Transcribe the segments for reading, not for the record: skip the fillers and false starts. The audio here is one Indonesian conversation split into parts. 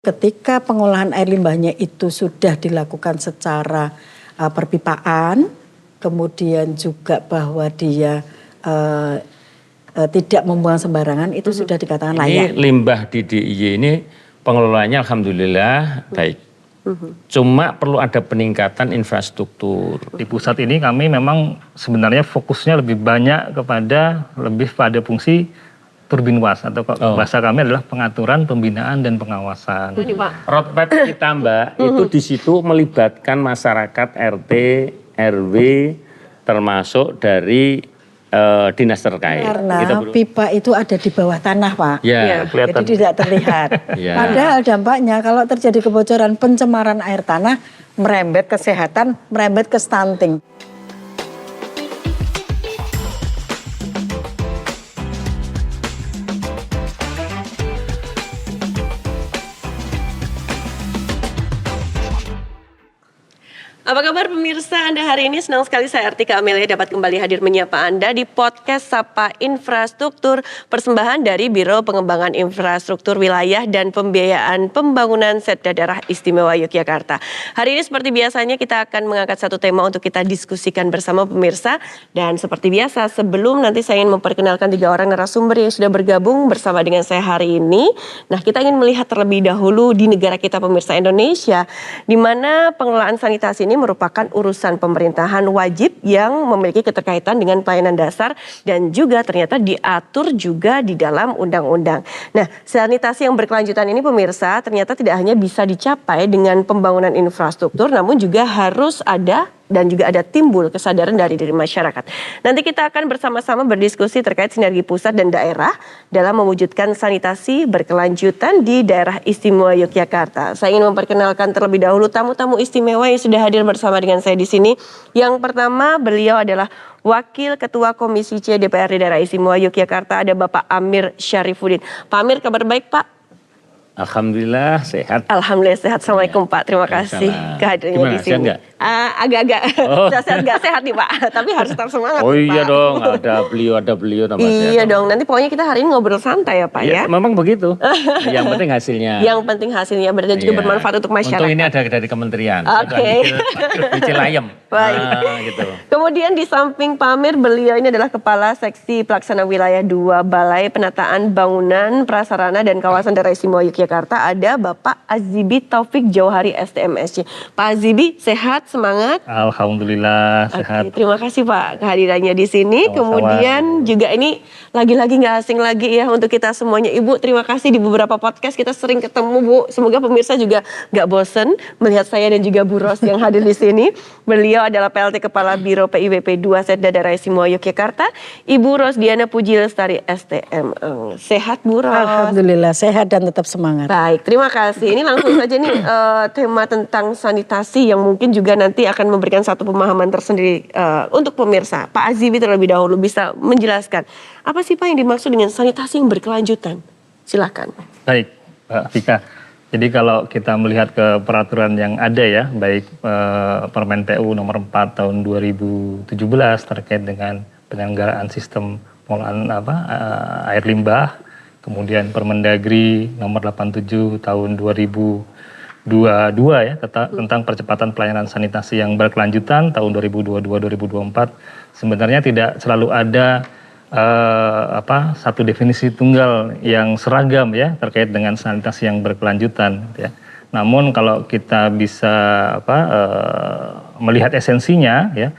Ketika pengolahan air limbahnya itu sudah dilakukan secara perpipaan, kemudian juga bahwa dia tidak membuang sembarangan, itu sudah dikatakan layak. Ini limbah di DIY ini pengelolaannya alhamdulillah baik. Cuma perlu ada peningkatan infrastruktur. Di pusat ini kami memang sebenarnya fokusnya lebih banyak lebih pada fungsi turbin was atau bahasa kami adalah pengaturan, pembinaan dan pengawasan. Roadmap kita Mbak itu di situ melibatkan masyarakat RT, RW termasuk dari dinas terkait. Karena gitu, pipa itu ada di bawah tanah Pak, ya, jadi tidak terlihat. Padahal dampaknya kalau terjadi kebocoran pencemaran air tanah merembet kesehatan, merembet ke stunting. Apa kabar pemirsa Anda hari ini? Senang sekali saya Artika Amelia dapat kembali hadir menyapa Anda di podcast Sapa Infrastruktur, persembahan dari Biro Pengembangan Infrastruktur Wilayah dan Pembiayaan Pembangunan Setda Daerah Istimewa Yogyakarta. Hari ini seperti biasanya kita akan mengangkat satu tema untuk kita diskusikan bersama pemirsa. Dan seperti biasa sebelum nanti saya ingin memperkenalkan 3 orang narasumber yang sudah bergabung bersama dengan saya hari ini. Nah, kita ingin melihat terlebih dahulu di negara kita pemirsa Indonesia, di mana pengelolaan sanitasi ini merupakan urusan pemerintahan wajib yang memiliki keterkaitan dengan pelayanan dasar dan juga ternyata diatur juga di dalam undang-undang. Nah, sanitasi yang berkelanjutan ini pemirsa ternyata tidak hanya bisa dicapai dengan pembangunan infrastruktur, namun juga harus ada dan juga ada timbul kesadaran dari masyarakat. Nanti kita akan bersama-sama berdiskusi terkait sinergi pusat dan daerah dalam mewujudkan sanitasi berkelanjutan di daerah istimewa Yogyakarta. Saya ingin memperkenalkan terlebih dahulu tamu-tamu istimewa yang sudah hadir bersama dengan saya di sini. Yang pertama beliau adalah Wakil Ketua Komisi C DPRD Daerah Istimewa Yogyakarta, ada Bapak Amir Syarifuddin. Pak Amir, kabar baik Pak? Alhamdulillah sehat. Alhamdulillah sehat. Assalamualaikum Pak, terima kasih kehadirannya di sini. Agak-agak sehat nggak sehat nih Pak, tapi harus tetap semangat. Oh iya Pak. Dong, ada beliau nama saya. Iya dong, nanti pokoknya kita hari ini ngobrol santai ya Pak ya. Memang begitu. Yang penting hasilnya. Yang penting hasilnya berarti juga bermanfaat untuk masyarakat. Untuk ini ada dari kementerian. Oke. Di Cilayem. Baik. Gitu. Kemudian di samping Pak Amir, beliau ini adalah Kepala Seksi Pelaksana Wilayah 2 Balai Penataan Bangunan Prasarana dan Kawasan Daerah Istimewa Yogyakarta, ada Bapak Azibi Taufik Jauhari STMSC. Pak Azibi, sehat, semangat? Alhamdulillah sehat. Oke, terima kasih Pak kehadirannya di sini. Sama-sama. Kemudian juga ini lagi-lagi nggak asing lagi ya untuk kita semuanya. Ibu, terima kasih di beberapa podcast kita sering ketemu Bu. Semoga pemirsa juga nggak bosen melihat saya dan juga Bu Ros yang hadir di sini. Beliau adalah PLT Kepala Biro PIWP 2 Setda Daerah Istimewa Yogyakarta, Ibu Rosdiana Puji Lestari STM. Sehat Bu Ros? Alhamdulillah sehat dan tetap semangat. Baik, terima kasih. Ini langsung saja nih tema tentang sanitasi yang mungkin juga nanti akan memberikan satu pemahaman tersendiri untuk pemirsa. Pak Azibi terlebih dahulu bisa menjelaskan apa sih Pak yang dimaksud dengan sanitasi yang berkelanjutan? Silakan. Baik, Pak Vika. Jadi kalau kita melihat ke peraturan yang ada ya, baik Permen PU nomor 4 tahun 2017 terkait dengan penyelenggaraan sistem pengolahan air limbah, kemudian Permendagri nomor 87 tahun 2022 ya tentang percepatan pelayanan sanitasi yang berkelanjutan tahun 2022-2024, sebenarnya tidak selalu ada satu definisi tunggal yang seragam ya terkait dengan sanitasi yang berkelanjutan ya. Namun kalau kita bisa melihat esensinya ya,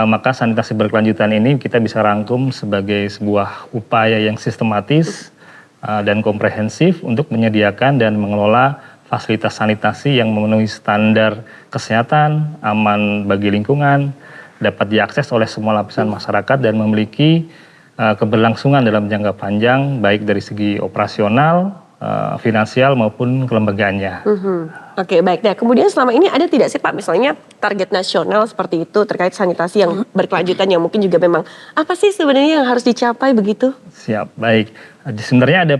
maka sanitasi berkelanjutan ini kita bisa rangkum sebagai sebuah upaya yang sistematis dan komprehensif untuk menyediakan dan mengelola fasilitas sanitasi yang memenuhi standar kesehatan, aman bagi lingkungan, dapat diakses oleh semua lapisan masyarakat dan memiliki keberlangsungan dalam jangka panjang baik dari segi operasional, finansial maupun kelembagaannya. Oke, baik. Nah, kemudian selama ini ada tidak sih Pak misalnya target nasional seperti itu terkait sanitasi yang berkelanjutan yang mungkin juga memang apa sih sebenarnya yang harus dicapai begitu? Siap, baik. Sebenarnya ada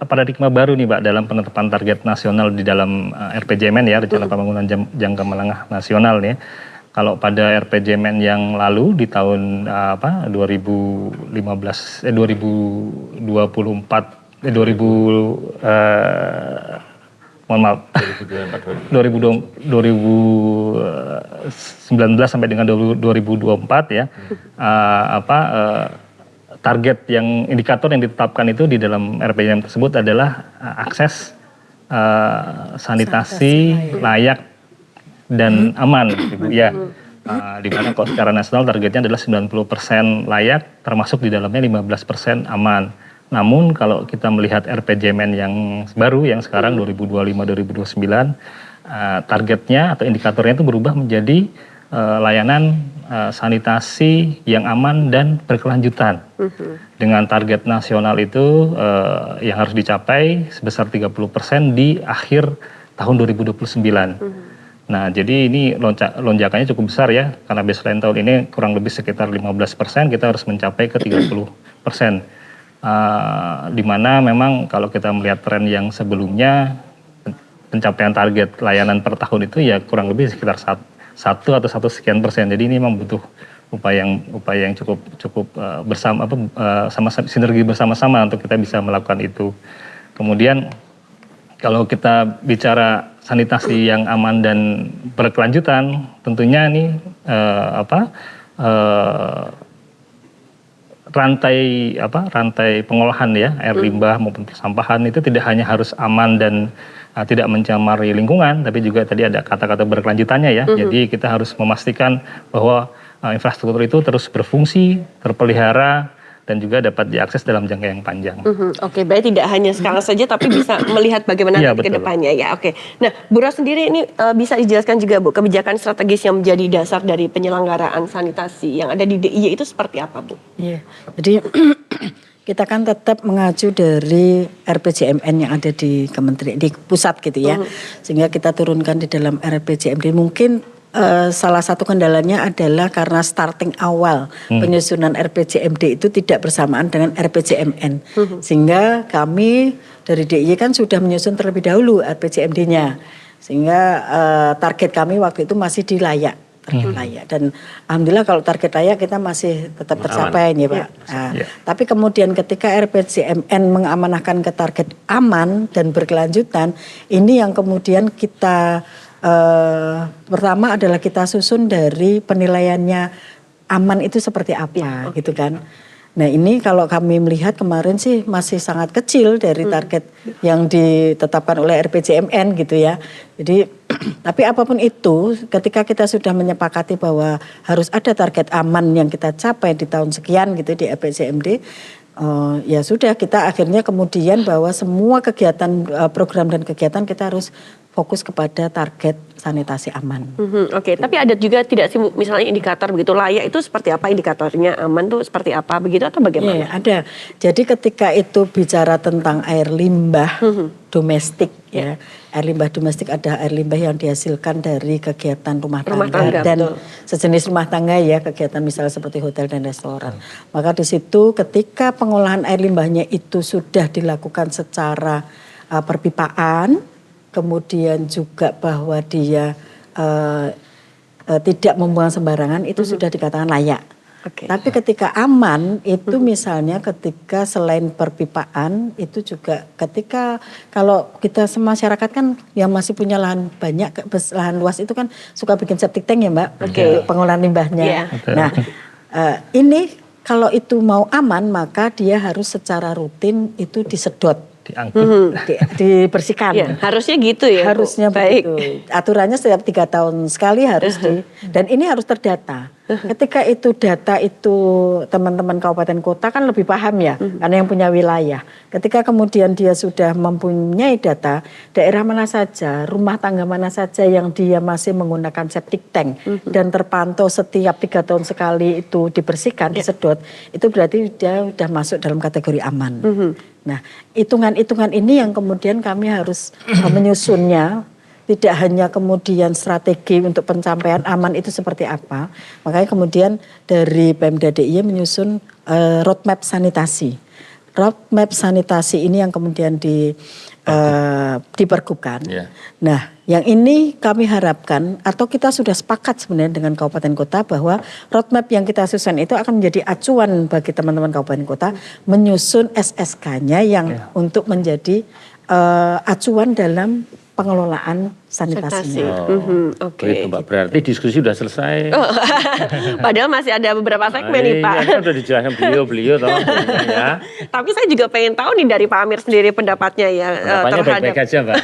paradigma baru nih Pak dalam penetapan target nasional di dalam RPJMN ya, Rencana Pembangunan Jangka Menengah Nasional nih. Kalau pada RPJMN yang lalu di tahun 2024 mohon maaf 2019 sampai dengan 2024 ya, target yang indikator yang ditetapkan itu di dalam RPJM tersebut adalah akses sanitasi layak dan aman, Ibu ya. Di mana kalau secara nasional targetnya adalah 90% layak, termasuk di dalamnya 15% aman. Namun kalau kita melihat RPJMN yang baru yang sekarang 2025-2029, targetnya atau indikatornya itu berubah menjadi layanan sanitasi yang aman dan berkelanjutan. Dengan target nasional itu yang harus dicapai sebesar 30% di akhir tahun 2029. Nah, jadi ini lonjakannya cukup besar ya, karena baseline tahun ini kurang lebih sekitar 15%, kita harus mencapai ke 30%. Di mana memang kalau kita melihat tren yang sebelumnya, pencapaian target layanan per tahun itu ya kurang lebih sekitar 1 atau 1 sekian persen. Jadi ini memang butuh upaya yang cukup bersama sinergi bersama-sama untuk kita bisa melakukan itu. Kemudian kalau kita bicara sanitasi yang aman dan berkelanjutan, tentunya ini rantai pengolahan ya, air limbah maupun persampahan itu tidak hanya harus aman dan tidak mencemari lingkungan, tapi juga tadi ada kata-kata berkelanjutannya ya. Jadi kita harus memastikan bahwa infrastruktur itu terus berfungsi, terpelihara, dan juga dapat diakses dalam jangka yang panjang. Oke, berarti tidak hanya sekarang saja, tapi bisa melihat bagaimana ke depannya ya. Oke, nah Bu Ros sendiri ini bisa dijelaskan juga Bu, kebijakan strategis yang menjadi dasar dari penyelenggaraan sanitasi yang ada di DIY itu seperti apa Bu? Iya, jadi kita kan tetap mengacu dari RPJMN yang ada di kementerian di pusat gitu ya, sehingga kita turunkan di dalam RPJMD. Mungkin salah satu kendalanya adalah karena starting awal penyusunan RPJMD itu tidak bersamaan dengan RPJMN, sehingga kami dari DIY kan sudah menyusun terlebih dahulu RPJMD-nya, sehingga target kami waktu itu masih di layak. Target layak, dan alhamdulillah kalau target layak kita masih tetap tercapai ya Pak. Tapi kemudian ketika RPJMN mengamanahkan ke target aman dan berkelanjutan, ini yang kemudian kita pertama adalah kita susun dari penilaiannya aman itu seperti apa gitu kan. Nah ini kalau kami melihat kemarin sih masih sangat kecil dari target yang ditetapkan oleh RPJMN gitu ya. Jadi tapi apapun itu, ketika kita sudah menyepakati bahwa harus ada target aman yang kita capai di tahun sekian gitu di RPJMD, ya sudah kita akhirnya kemudian bahwa semua kegiatan program dan kegiatan kita harus fokus kepada target sanitasi aman. Oke, tapi ada juga tidak sih misalnya indikator begitu, layak itu seperti apa indikatornya, aman tuh seperti apa begitu atau bagaimana? Iya, ada. Jadi ketika itu bicara tentang air limbah domestik ya, air limbah domestik ada air limbah yang dihasilkan dari kegiatan rumah tangga dan sejenis rumah tangga ya, kegiatan misalnya seperti hotel dan restoran. Maka di situ ketika pengolahan air limbahnya itu sudah dilakukan secara perpipaan, kemudian juga bahwa dia tidak membuang sembarangan, itu sudah dikatakan layak. Tapi ketika aman itu misalnya ketika selain perpipaan itu juga ketika kalau kita masyarakat kan yang masih punya lahan banyak, lahan luas itu kan suka bikin septic tank ya Mbak, pengolahan limbahnya. Nah ini kalau itu mau aman maka dia harus secara rutin itu disedot. Dibersihkan. Ya, harusnya gitu ya. Harusnya begitu. Aturannya setiap 3 tahun sekali harus dan ini harus terdata. Ketika itu data itu teman-teman kabupaten kota kan lebih paham ya, karena yang punya wilayah. Ketika kemudian dia sudah mempunyai data, daerah mana saja, rumah tangga mana saja yang dia masih menggunakan septic tank dan terpantau setiap 3 tahun sekali itu dibersihkan, disedot, itu berarti dia sudah masuk dalam kategori aman. Nah, hitungan-hitungan ini yang kemudian kami harus menyusunnya. Tidak hanya kemudian strategi untuk pencapaian aman itu seperti apa. Makanya kemudian dari Pemda DIY menyusun roadmap sanitasi. Roadmap sanitasi ini yang kemudian dipergubkan. Nah yang ini kami harapkan atau kita sudah sepakat sebenarnya dengan kabupaten kota bahwa roadmap yang kita susun itu akan menjadi acuan bagi teman-teman kabupaten kota menyusun SSK-nya yang untuk menjadi acuan dalam pengelolaan sanitasinya. Oke. Begitu, Mbak. Berarti diskusi sudah selesai. Padahal masih ada beberapa segmen nih Pak. Iya, kan udah dijelaskan beliau toh, ya. Tapi saya juga pengen tahu nih dari Pak Amir sendiri pendapatnya ya Pendapatnya baik-baik aja, Mbak.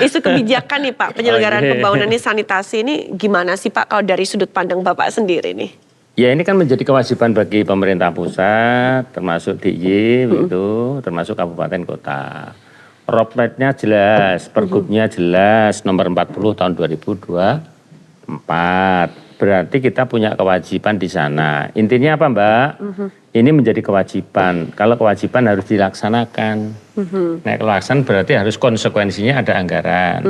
isu kebijakan nih Pak, penyelenggaraan iya. pembangunan ini sanitasi ini gimana sih Pak kalau dari sudut pandang Bapak sendiri nih? Ya ini kan menjadi kewajiban bagi pemerintah pusat, termasuk DIY, begitu, termasuk kabupaten kota. Roadmap-nya jelas, pergubnya jelas, nomor 40 tahun 2024. Berarti kita punya kewajiban di sana. Intinya apa, Mbak? Ini menjadi kewajiban. Kalau kewajiban harus dilaksanakan. Nah, kelaksan berarti harus konsekuensinya ada anggaran.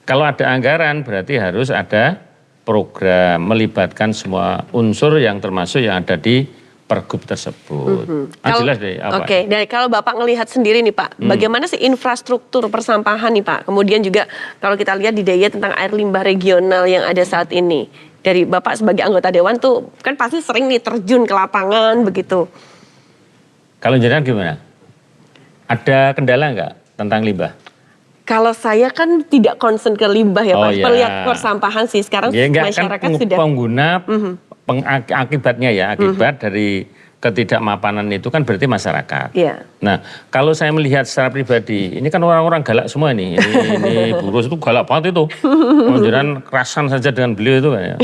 Kalau ada anggaran berarti harus ada program melibatkan semua unsur yang termasuk yang ada di pergub tersebut. Jelas deh apa? Oke, dari kalau Bapak ngelihat sendiri nih Pak, bagaimana sih infrastruktur persampahan nih Pak? Kemudian juga kalau kita lihat di DIY tentang air limbah regional yang ada saat ini. Dari Bapak sebagai anggota dewan tuh kan pasti sering nih terjun ke lapangan begitu. Kalau jenengan gimana? Ada kendala nggak tentang limbah? Kalau saya kan tidak concern ke limbah ya Oh, Pak, ya. melihat persampahan sih. Sekarang Ya enggak, masyarakat kan sudah pengguna akibatnya ya, akibat dari ketidakmapanan itu kan berarti masyarakat. Iya. Nah, kalau saya melihat secara pribadi, ini kan orang-orang galak semua nih. Ini Burus itu galak banget itu. Jangan kerasan saja dengan beliau itu kan ya.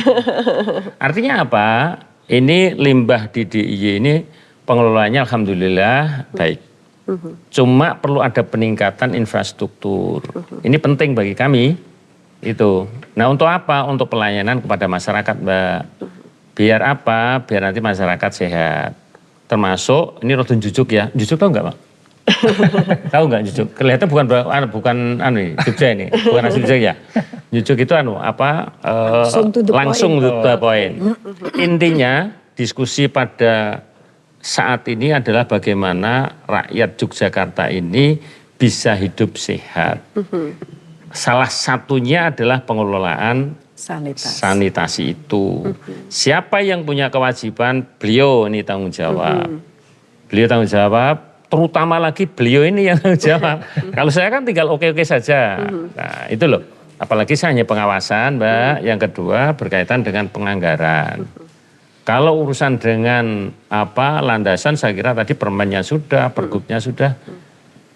Artinya apa? Ini limbah di DIY ini pengelolaannya alhamdulillah baik. Cuma perlu ada peningkatan infrastruktur. Ini penting bagi kami itu. Nah, untuk apa? Untuk pelayanan kepada masyarakat, Mbak. Biar apa? Biar nanti masyarakat sehat. Termasuk ini rodon jujuk ya. Jujuk tahu nggak, Pak? Tahu nggak jujuk? Kelihatan bukan Jogja ini, bukan asli Jogja ya. Jujuk itu langsung to the point. Intinya diskusi pada saat ini adalah bagaimana rakyat Yogyakarta ini bisa hidup sehat. Salah satunya adalah pengelolaan sanitasi itu. Siapa yang punya kewajiban? Beliau ini tanggung jawab. Beliau tanggung jawab, terutama lagi beliau ini yang tanggung jawab. Kalau saya kan tinggal oke-oke saja. Nah, itu loh. Apalagi saya hanya pengawasan, Mbak. Yang kedua berkaitan dengan penganggaran. Kalau urusan dengan landasan, saya kira tadi permennya sudah, pergubnya sudah,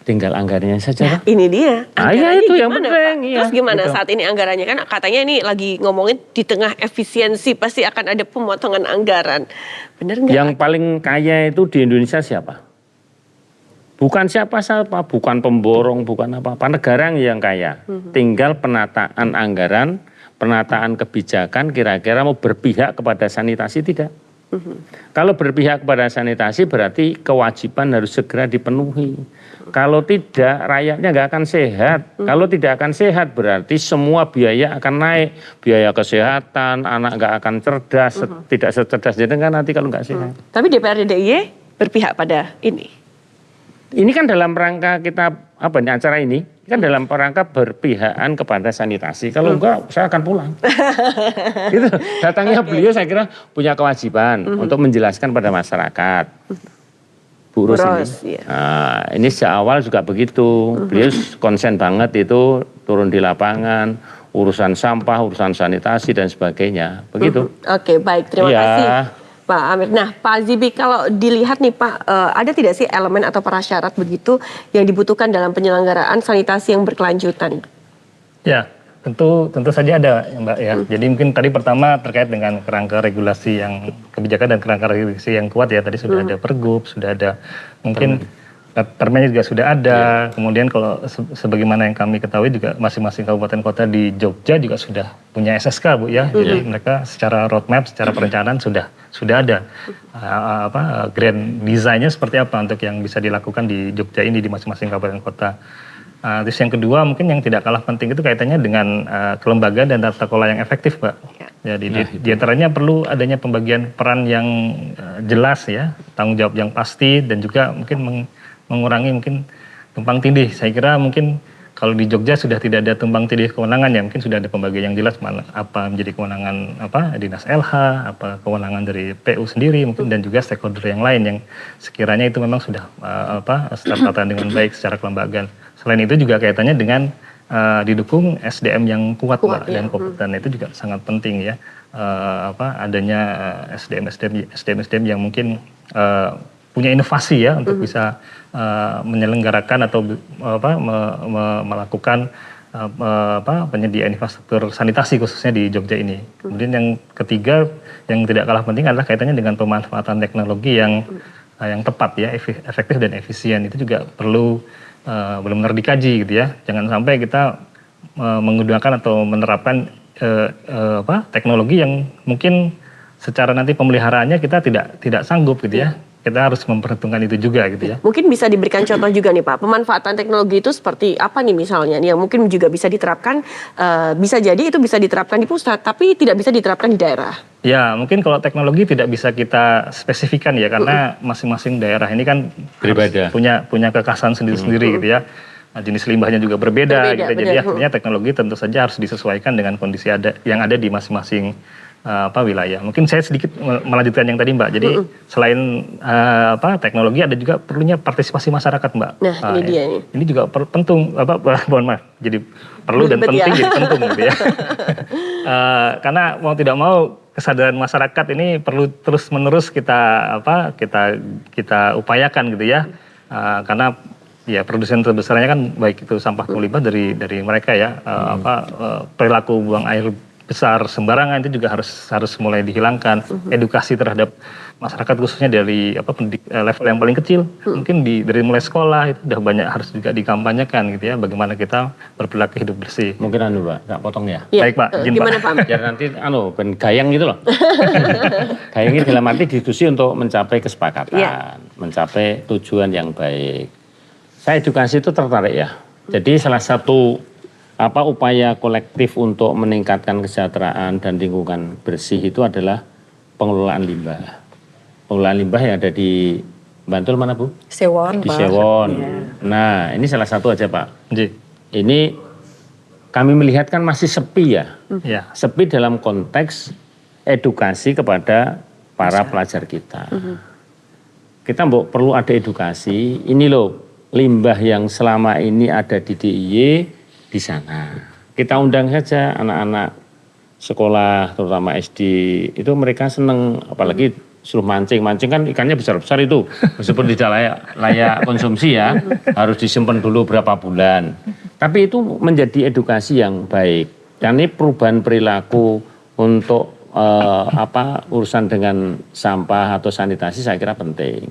tinggal anggarannya saja. Nah, ini dia. Ya itu yang gimana, penting. Pak? Terus gimana gitu. saat ini anggarannya? Kan katanya ini lagi ngomongin di tengah efisiensi pasti akan ada pemotongan anggaran. Bener nggak? Yang paling kaya itu di Indonesia siapa? Bukan siapa-siapa, bukan pemborong, bukan apa-apa. Negara yang kaya. Tinggal penataan anggaran, penataan kebijakan kira-kira mau berpihak kepada sanitasi tidak. Kalau berpihak kepada sanitasi berarti kewajiban harus segera dipenuhi. Kalau tidak rakyatnya nggak akan sehat. Kalau tidak akan sehat berarti semua biaya akan naik. Biaya kesehatan, anak nggak akan cerdas, tidak secerdas jenengan nanti kalau nggak sehat. Tapi DPRD DIY berpihak pada ini. Ini kan dalam rangka kita acara ini kan dalam rangka berpihakan kepada sanitasi. Kalau enggak, saya akan pulang. Itu datangnya beliau saya kira punya kewajiban untuk menjelaskan pada masyarakat. Bu Ros ini. Iya. Nah, ini sejak awal juga begitu. Beliau konsen banget itu turun di lapangan, urusan sampah, urusan sanitasi dan sebagainya. Begitu. Oke, baik. Terima kasih. Pak Amir. Nah, Pak Zibi, kalau dilihat nih Pak, ada tidak sih elemen atau prasyarat begitu yang dibutuhkan dalam penyelenggaraan sanitasi yang berkelanjutan? Ya, tentu saja ada, Mbak ya. Jadi mungkin tadi pertama terkait dengan kerangka regulasi yang kebijakan dan kerangka regulasi yang kuat ya. Tadi sudah ada pergub, sudah ada mungkin permennya juga sudah ada. Kemudian kalau sebagaimana yang kami ketahui juga masing-masing kabupaten kota di Jogja juga sudah punya SSK, Bu ya. Jadi mereka secara roadmap, secara perencanaan sudah ada grand design-nya seperti apa untuk yang bisa dilakukan di Jogja ini di masing-masing kabupaten kota. Terus yang kedua mungkin yang tidak kalah penting itu kaitannya dengan kelembagaan dan tata kelola yang efektif, Pak. Jadi di antaranya perlu adanya pembagian peran yang jelas ya, tanggung jawab yang pasti dan juga mungkin mengurangi mungkin tumpang tindih. Saya kira mungkin kalau di Jogja sudah tidak ada tumpang tindih kewenangan ya, mungkin sudah ada pembagian yang jelas mana apa menjadi kewenangan Dinas LH, apa kewenangan dari PU sendiri mungkin dan juga stakeholder yang lain yang sekiranya itu memang sudah tertata dengan baik secara kelembagaan. Selain itu juga kaitannya dengan didukung SDM yang kuat, Mbak, ya. dan kompeten. Itu juga sangat penting ya. Adanya SDM yang mungkin punya inovasi ya untuk bisa menyelenggarakan atau melakukan penyediaan infrastruktur sanitasi khususnya di Jogja ini. Kemudian yang ketiga yang tidak kalah penting adalah kaitannya dengan pemanfaatan teknologi yang tepat ya, efektif dan efisien. Itu juga perlu benar-benar dikaji gitu ya. Jangan sampai kita menggunakan atau menerapkan teknologi yang mungkin secara nanti pemeliharaannya kita tidak sanggup gitu ya. Kita harus memperhitungkan itu juga gitu ya. Mungkin bisa diberikan contoh juga nih Pak, pemanfaatan teknologi itu seperti apa nih misalnya, yang mungkin juga bisa diterapkan, bisa jadi itu bisa diterapkan di pusat, tapi tidak bisa diterapkan di daerah. Ya, mungkin kalau teknologi tidak bisa kita spesifikkan ya, karena masing-masing daerah ini kan Berbeda. punya kekhasan sendiri-sendiri gitu ya. Jenis limbahnya juga berbeda gitu. Jadi artinya teknologi tentu saja harus disesuaikan dengan kondisi yang ada di masing-masing wilayah. Mungkin saya sedikit melanjutkan yang tadi Mbak. Jadi selain teknologi ada juga perlunya partisipasi masyarakat Mbak. Nah, ini dia nih. Ini juga penting mohon maaf. Jadi perlu dan penting jadi penting gitu ya. Karena mau tidak mau kesadaran masyarakat ini perlu terus-menerus kita upayakan gitu ya. Karena ya produsen terbesarnya kan baik itu sampah limbah dari mereka ya. Perilaku buang air besar sembarangan itu juga harus mulai dihilangkan. Edukasi terhadap masyarakat khususnya dari level yang paling kecil, mungkin dari mulai sekolah itu udah banyak harus juga dikampanyekan gitu ya, bagaimana kita berperilaku hidup bersih. Mungkin Pak, tak potong ya. Ya, Baik Pak, gimana Pak? Biar nanti ben gayang gitu loh. Gayang ini dalam arti diskusi untuk mencapai kesepakatan, mencapai tujuan yang baik. Saya edukasi itu tertarik ya. Jadi salah satu upaya kolektif untuk meningkatkan kesejahteraan dan lingkungan bersih itu adalah pengelolaan limbah. Pengelolaan limbah yang ada di Bantul mana Bu? Sewon, Di Pak. Sewon. Ya. Nah ini salah satu aja Pak. Ji. Ini kami melihat kan masih sepi ya. Ya. Sepi dalam konteks edukasi kepada para pelajar kita. Kita perlu ada edukasi. Ini loh limbah yang selama ini ada di DIY di sana. Kita undang saja anak-anak sekolah terutama SD itu mereka seneng, apalagi suruh mancing kan ikannya besar-besar itu meskipun tidak layak konsumsi ya, harus disimpan dulu berapa bulan. Tapi itu menjadi edukasi yang baik. Dan ini perubahan perilaku untuk urusan dengan sampah atau sanitasi saya kira penting.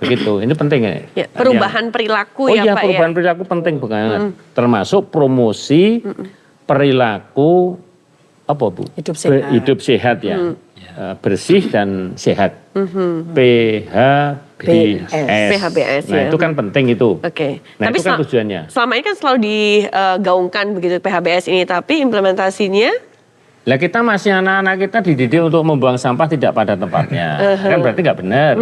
Begitu, ini penting ya. Perubahan perilaku ya Pak ya. Perubahan perilaku penting banget. Termasuk promosi perilaku Bu? Hidup sehat ya. Bersih dan sehat. PHBS. Nah, itu kan penting itu. Oke. Nah, tapi itu kan tujuannya. Selama ini kan selalu digaungkan begitu PHBS ini, tapi implementasinya Lah kita masih anak-anak kita dididik untuk membuang sampah tidak pada tempatnya. Kan berarti nggak benar.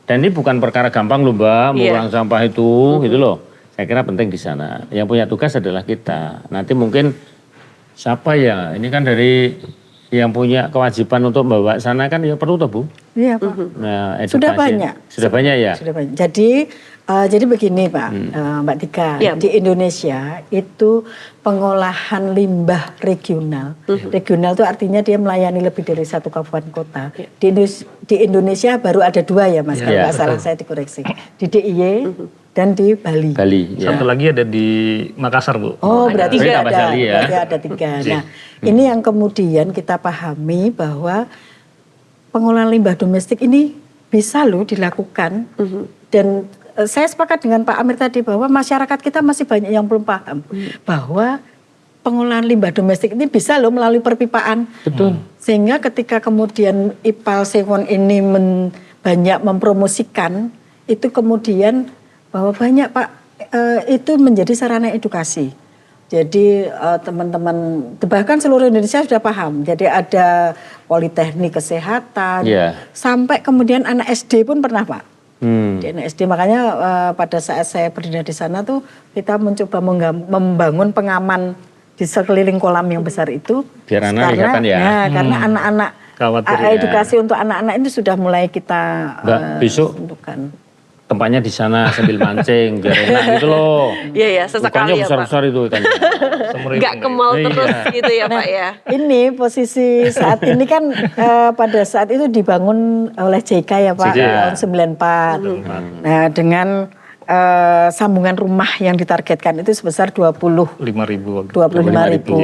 Dan ini bukan perkara gampang loh Mbak, membuang sampah itu gitu loh. Saya kira penting di sana. Yang punya tugas adalah kita. Nanti mungkin siapa ya? Ini kan dari yang punya kewajiban untuk membawa sana kan ya perlu toh Bu? Iya Pak. Nah, Sudah banyak. Sudah banyak ya? Sudah banyak. Jadi begini Pak, Mbak Tika, di Indonesia itu pengolahan limbah regional. Regional itu artinya dia melayani lebih dari satu kabupaten kota. Di Indonesia baru ada 2 ya Mas, kalau nggak salah saya dikoreksi. Di DIY dan di Bali. Satu lagi ada di Makassar Bu. Oh berarti ada, ya. berarti ada 3. Nah ini yang kemudian kita pahami bahwa pengolahan limbah domestik ini bisa loh dilakukan. Dan saya sepakat dengan Pak Amir tadi bahwa masyarakat kita masih banyak yang belum paham bahwa pengolahan limbah domestik ini bisa loh melalui perpipaan. Betul. Sehingga ketika kemudian IPAL Sewon ini banyak mempromosikan itu kemudian bahwa banyak Pak itu menjadi sarana edukasi. Jadi teman-teman bahkan seluruh Indonesia sudah paham. Jadi ada politeknik kesehatan sampai kemudian anak SD pun pernah Pak. Di SD makanya pada saat saya berdiri di sana tuh kita mencoba membangun pengaman di sekeliling kolam yang besar itu. Biar anak kelihatan ya. Nah, karena anak-anak edukasi untuk anak-anak ini sudah mulai kita Mbak, besok tentukan. tempatnya di sana sambil mancing biar enak gitu loh. Iya ya, sesekali Ikannya ya Pak. besar-besar itu ikannya. Nggak ke mall Iya. terus gitu ya Pak ya. Ini posisi saat ini kan pada saat itu dibangun oleh JK ya Pak, JK. tahun 94. Nah dengan sambungan rumah yang ditargetkan itu sebesar 5.000 25.000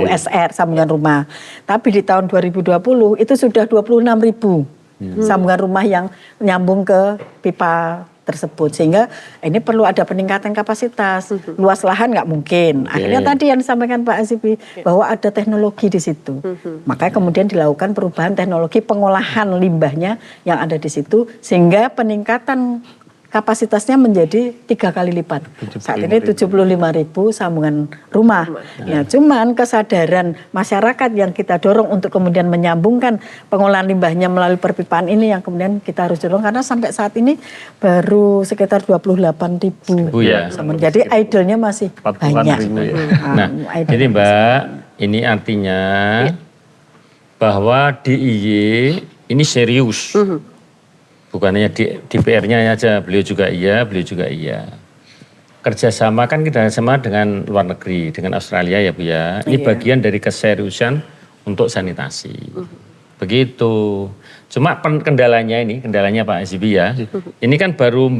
SR sambungan rumah. Tapi di tahun 2020 itu sudah 26.000 sambungan rumah yang nyambung ke pipa tersebut, sehingga ini perlu ada peningkatan kapasitas. Luas lahan nggak mungkin. Akhirnya tadi yang disampaikan Pak Azibi bahwa ada teknologi di situ. Makanya kemudian dilakukan perubahan teknologi pengolahan limbahnya yang ada di situ, sehingga peningkatan kapasitasnya menjadi 3 kali lipat. Saat ini 75.000 sambungan rumah. Ya, cuman kesadaran masyarakat yang kita dorong untuk kemudian menyambungkan pengolahan limbahnya melalui perpipaan ini yang kemudian kita harus dorong, karena sampai saat ini baru sekitar 28.000. Ya. Jadi idle-nya masih 40-an banyak. ribu ya. Nah, jadi Mbak, ini artinya bahwa DIY ini serius. Bukan hanya DPR-nya aja, beliau juga iya. Kerjasama kan kita sama dengan luar negeri, dengan Australia ya Bu ya. Ini bagian dari keseriusan untuk sanitasi. Begitu. Cuma kendalanya Pak Azibi ya. Ini kan baru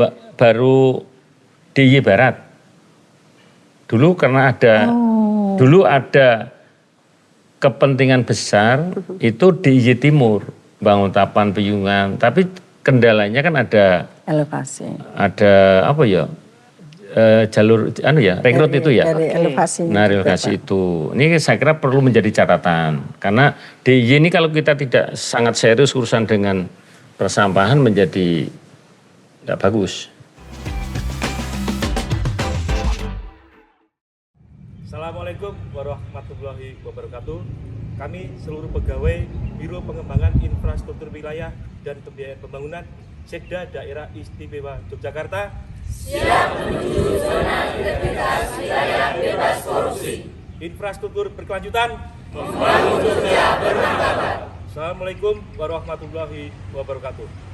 DIY Barat. Dulu karena ada kepentingan besar itu DIY Timur, bangun tapan piyungan, tapi kendalanya kan ada Elevasi. Ada apa ya? Jalur ring road itu ya. Dari elevasi. Nah, relokasi itu. Ini saya kira perlu menjadi catatan. Karena DIY ini kalau kita tidak sangat serius urusan dengan persampahan menjadi tidak bagus. Assalamualaikum warahmatullahi wabarakatuh. Kami seluruh pegawai Biro Pengembangan Infrastruktur Wilayah dan Pembiayaan Pembangunan Sekda Daerah Istimewa Yogyakarta siap menuju zona integritas wilayah bebas korupsi. Infrastruktur berkelanjutan, membangun Jogja bermartabat. Assalamualaikum warahmatullahi wabarakatuh.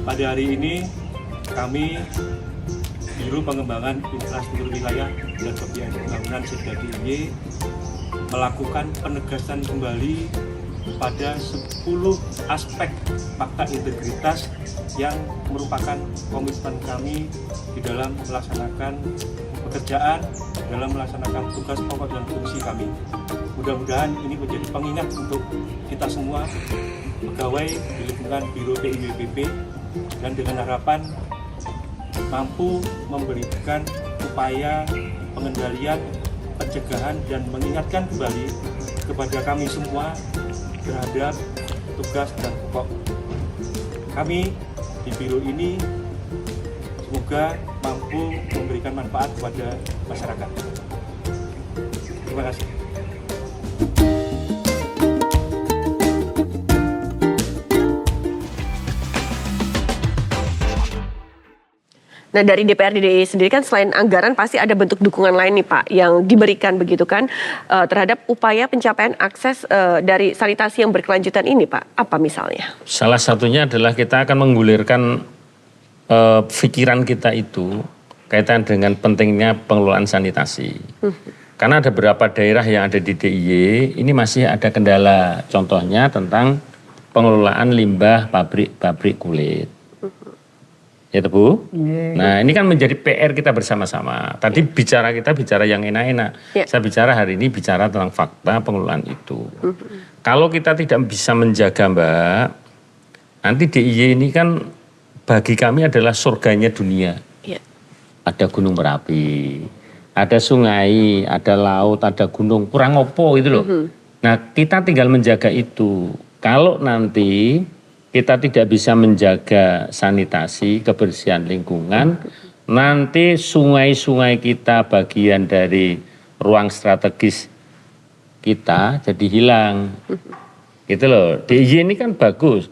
Pada hari ini kami Biro Pengembangan Infrastruktur Wilayah dan Pembiayaan Pembangunan Sekda DIY melakukan penegasan kembali pada 10 aspek fakta integritas yang merupakan komitmen kami di dalam melaksanakan pekerjaan, dalam melaksanakan tugas pokok dan fungsi kami. Mudah-mudahan ini menjadi pengingat untuk kita semua pegawai di lingkungan Biro PIWPP, dan dengan harapan mampu memberikan upaya pengendalian, pencegahan, dan mengingatkan kembali kepada kami semua terhadap tugas dan pokok kami di biro ini. Semoga mampu memberikan manfaat kepada masyarakat. Terima kasih. Nah, dari DPRD sendiri kan selain anggaran pasti ada bentuk dukungan lain nih Pak yang diberikan begitu kan terhadap upaya pencapaian akses dari sanitasi yang berkelanjutan ini Pak. Apa misalnya? Salah satunya adalah kita akan menggulirkan pikiran kita itu kaitan dengan pentingnya pengelolaan sanitasi. Karena ada beberapa daerah yang ada di DIY ini masih ada kendala. Contohnya tentang pengelolaan limbah pabrik kulit. Ya Bu. Nah ini kan menjadi PR kita bersama-sama. Tadi kita bicara yang enak-enak. Saya bicara hari ini bicara tentang fakta pengelolaan itu. Kalau kita tidak bisa menjaga Mbak, nanti DIY ini kan bagi kami adalah surganya dunia. Iya. Ada gunung Merapi, ada sungai, ada laut, ada gunung, kurang opo gitu loh. Nah, kita tinggal menjaga itu. Kalau nanti kita tidak bisa menjaga sanitasi, kebersihan lingkungan, nanti sungai-sungai kita bagian dari ruang strategis kita jadi hilang. Gitu loh. DIY ini kan bagus,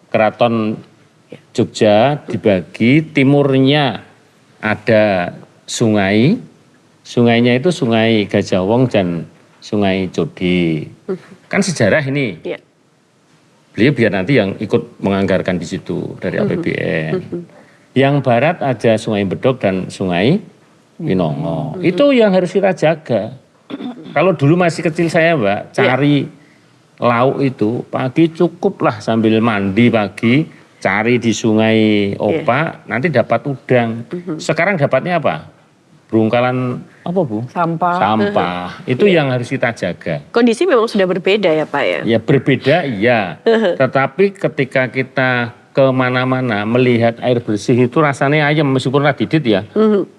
Keraton Jogja dibagi, timurnya ada sungai, sungainya itu Sungai Gajah Wong dan Sungai Codi. Kan sejarah ini. Iya. Beliau biar nanti yang ikut menganggarkan di situ dari APBN. Yang barat ada Sungai Bedok dan Sungai Winongo. Itu yang harus kita jaga. Kalau dulu masih kecil saya, Mbak, cari lauk itu pagi cukuplah sambil mandi pagi, cari di Sungai Opak, nanti dapat udang. Sekarang dapatnya apa? Berungkalan apa, Bu? Sampah. Sampah. Itu yang harus kita jaga. Kondisi memang sudah berbeda ya Pak ya? Ya berbeda iya, tetapi ketika kita kemana-mana melihat air bersih itu rasanya ayam meskipun radidit ya.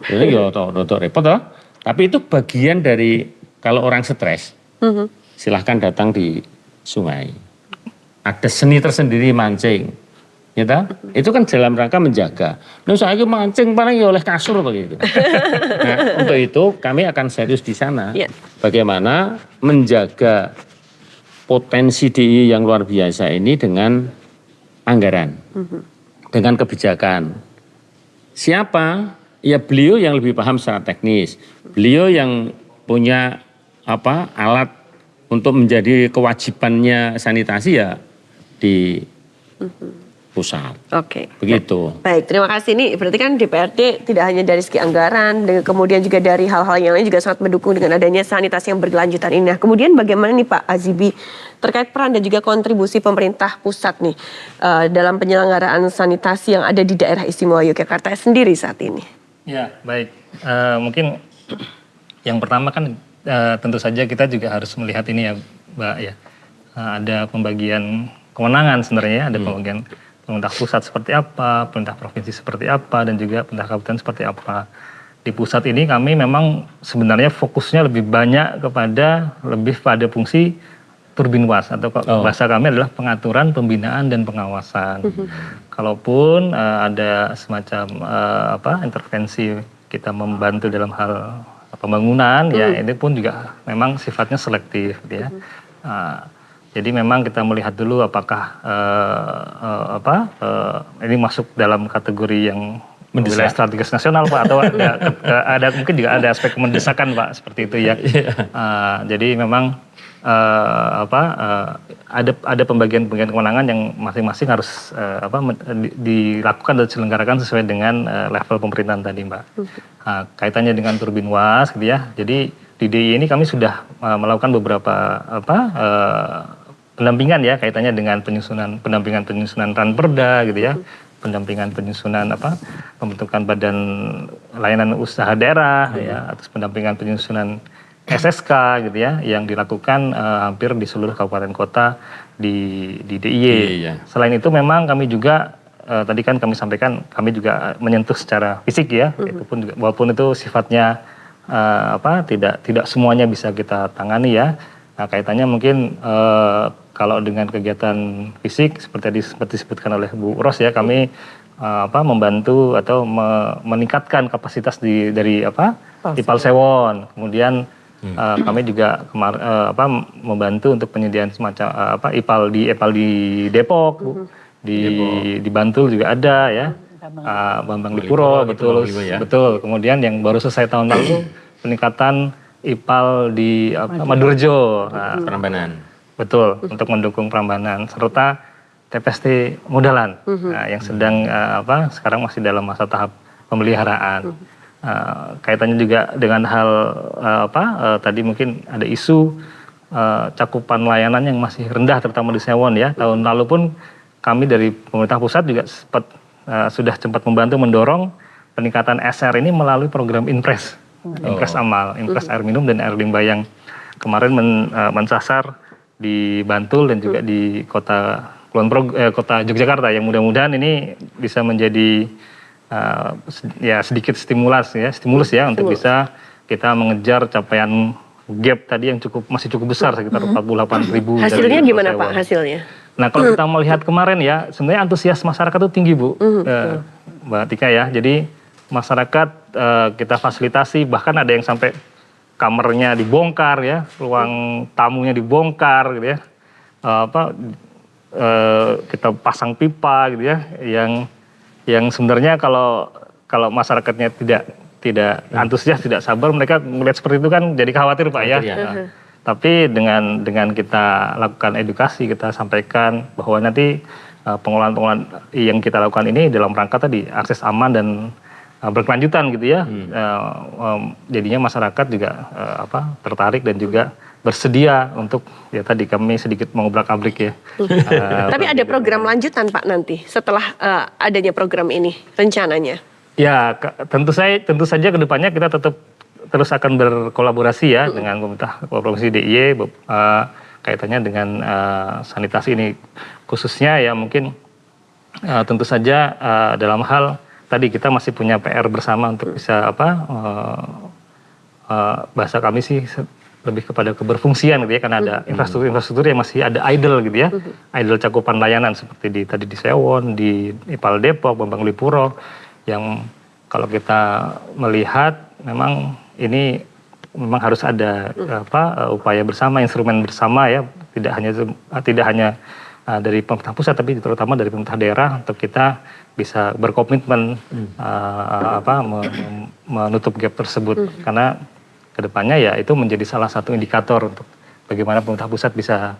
Jadi ya rotok repot toh. Tapi itu bagian dari kalau orang stres, silahkan datang di sungai. Ada seni tersendiri mancing. Ya itu kan dalam rangka menjaga. Nah, saya mancing paling ya oleh kasur begitu. Nah, untuk itu kami akan serius di sana. Ya. Bagaimana menjaga potensi DIY yang luar biasa ini dengan anggaran, dengan kebijakan. Siapa? Ya beliau yang lebih paham secara teknis. Beliau yang punya alat untuk menjadi kewajibannya sanitasi ya di pusat. Oke. Begitu. Baik, terima kasih. Ini berarti kan DPRD tidak hanya dari segi anggaran, kemudian juga dari hal-hal yang lain juga sangat mendukung dengan adanya sanitasi yang berkelanjutan ini. Nah, kemudian bagaimana nih Pak Azibi terkait peran dan juga kontribusi pemerintah pusat nih dalam penyelenggaraan sanitasi yang ada di daerah istimewa Yogyakarta sendiri saat ini? Ya, baik. Mungkin yang pertama kan tentu saja kita juga harus melihat ini ya, Mbak ya. Ada pembagian kewenangan sebenarnya, ada pembagian pemerintah pusat seperti apa, pemerintah provinsi seperti apa, dan juga pemerintah kabupaten seperti apa. Di pusat ini kami memang sebenarnya fokusnya lebih banyak lebih pada fungsi turbin was atau bahasa kami adalah pengaturan, pembinaan, dan pengawasan. Kalaupun ada semacam intervensi kita membantu dalam hal pembangunan, ya ini pun juga memang sifatnya selektif, gitu ya. Jadi memang kita melihat dulu apakah ini masuk dalam kategori yang wilayah strategis nasional Pak, atau ada mungkin juga ada aspek mendesakan Pak, seperti itu ya. Jadi memang ada pembagian kewenangan yang masing-masing harus dilakukan dan diselenggarakan sesuai dengan level pemerintahan tadi Mbak. Kaitannya dengan turbin was gitu ya. Jadi di DIY ini kami sudah melakukan beberapa pendampingan ya, kaitannya dengan pendampingan penyusunan ranperda gitu ya, pendampingan penyusunan pembentukan badan layanan usaha daerah ya, atas pendampingan penyusunan SSK gitu ya, yang dilakukan hampir di seluruh kabupaten kota di DIY. Selain itu memang kami juga tadi kan kami sampaikan kami juga menyentuh secara fisik ya, itu pun juga, walaupun itu sifatnya tidak semuanya bisa kita tangani ya. Nah, kaitannya mungkin kalau dengan kegiatan fisik seperti disebutkan oleh Bu Ros ya, kami membantu atau meningkatkan kapasitas dari IPAL Sewon. Kemudian kami juga membantu untuk penyediaan semacam IPAL di Depok, Bu. Di Bantul juga ada ya. Bambang Lipuro, betul. Kemudian yang baru selesai tahun lalu peningkatan IPAL di Madurjo, Prambanan. Betul, untuk mendukung Prambanan serta TPST Modalan yang sedang sekarang masih dalam masa tahap pemeliharaan. Kaitannya juga dengan hal tadi mungkin ada isu cakupan layanan yang masih rendah terutama di Sewon ya. Tahun lalu pun kami dari pemerintah pusat juga sudah sempat membantu mendorong peningkatan SR ini melalui program Impres. Impres Amal, Impres air minum dan air limbah yang kemarin mensasar di Bantul dan juga di kota Kota Yogyakarta yang mudah-mudahan ini bisa menjadi ya sedikit stimulus ya untuk bisa kita mengejar capaian gap tadi yang masih cukup besar sekitar 48.000. Hasilnya gimana Pak hasilnya? Nah kalau kita melihat kemarin ya sebenarnya antusias masyarakat itu tinggi Bu, Mbak Tika ya. Jadi masyarakat kita fasilitasi, bahkan ada yang sampai kamarnya dibongkar ya, ruang tamunya dibongkar gitu ya. Kita pasang pipa gitu ya, yang sebenarnya kalau masyarakatnya tidak antusias, tidak sabar, mereka melihat seperti itu kan jadi khawatir Pak ya. Tapi dengan kita lakukan edukasi, kita sampaikan bahwa nanti pengelolaan yang kita lakukan ini dalam rangka tadi akses aman dan berkelanjutan gitu ya. Jadinya masyarakat juga tertarik dan juga bersedia untuk ya tadi kami sedikit mengobrak-abrik ya. Tapi ada program lanjutan Pak nanti setelah adanya program ini rencananya? Ya tentu saja kedepannya kita tetap terus akan berkolaborasi ya dengan pemerintah provinsi DIY kaitannya dengan sanitasi ini khususnya ya mungkin tentu saja dalam hal tadi kita masih punya PR bersama untuk bisa bahasa kami sih lebih kepada keberfungsian gitu ya karena ada infrastruktur yang masih ada idle gitu ya, idle cakupan layanan seperti tadi di Sewon, di IPAL Depok, Bambang Lipuro yang kalau kita melihat memang ini memang harus ada upaya bersama, instrumen bersama ya, tidak hanya dari pemerintah pusat tapi terutama dari pemerintah daerah untuk kita bisa berkomitmen menutup gap tersebut karena kedepannya ya itu menjadi salah satu indikator untuk bagaimana pemerintah pusat bisa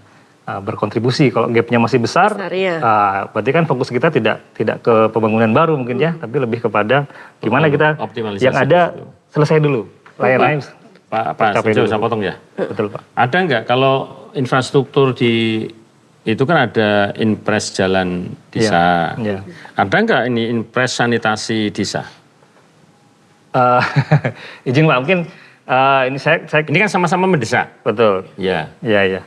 berkontribusi. Kalau gapnya masih besar ya. Berarti kan fokus kita tidak ke pembangunan baru mungkin ya, tapi lebih kepada gimana kita yang ada selesai dulu. Lain-lain Pak saya potong ya. Betul Pak. Ada nggak kalau infrastruktur itu kan ada Inpres Jalan Desa. Ya. Ada nggak ini Inpres Sanitasi Desa? Izin Pak, mungkin ini saya ini kan sama-sama mendesak. Betul. Ya. Iya.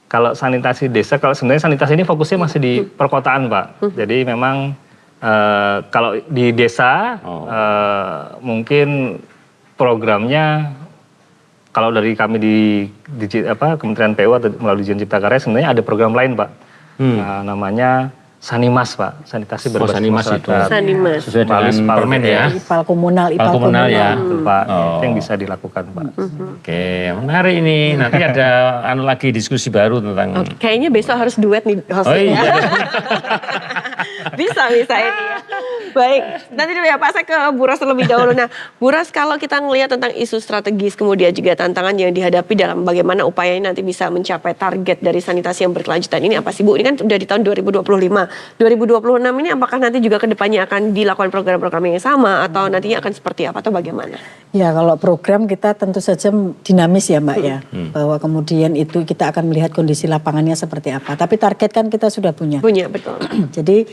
Kalau sanitasi desa, kalau sebenarnya sanitasi ini fokusnya masih di perkotaan Pak. Jadi memang kalau di desa mungkin programnya kalau dari kami di Kementerian PU atau melalui Dijen Cipta Karya sebenarnya ada program lain Pak. Namanya Sanimas Pak, sanitasi berbasis masyarakat. Sanimas. Sesuai dengan permen ya. IPAL komunal ya. Pak, itu yang bisa dilakukan Pak. Oke, menarik ini. Nanti ada lagi diskusi baru tentang. Kayaknya besok harus duet nih hostnya. Oh iya. bisa ini ya. Baik, nanti dulu ya Pak, saya ke Bu Ros terlebih dahulu. Nah, Bu Ros kalau kita ngelihat tentang isu strategis kemudian juga tantangan yang dihadapi dalam bagaimana upaya ini nanti bisa mencapai target dari sanitasi yang berkelanjutan ini apa sih Bu? Ini kan udah di tahun 2025. 2026 ini apakah nanti juga kedepannya akan dilakukan program-program yang sama atau nantinya akan seperti apa atau bagaimana? Ya kalau program kita tentu saja dinamis ya Mbak ya. Bahwa kemudian itu kita akan melihat kondisi lapangannya seperti apa. Tapi target kan kita sudah punya. Punya, betul. Jadi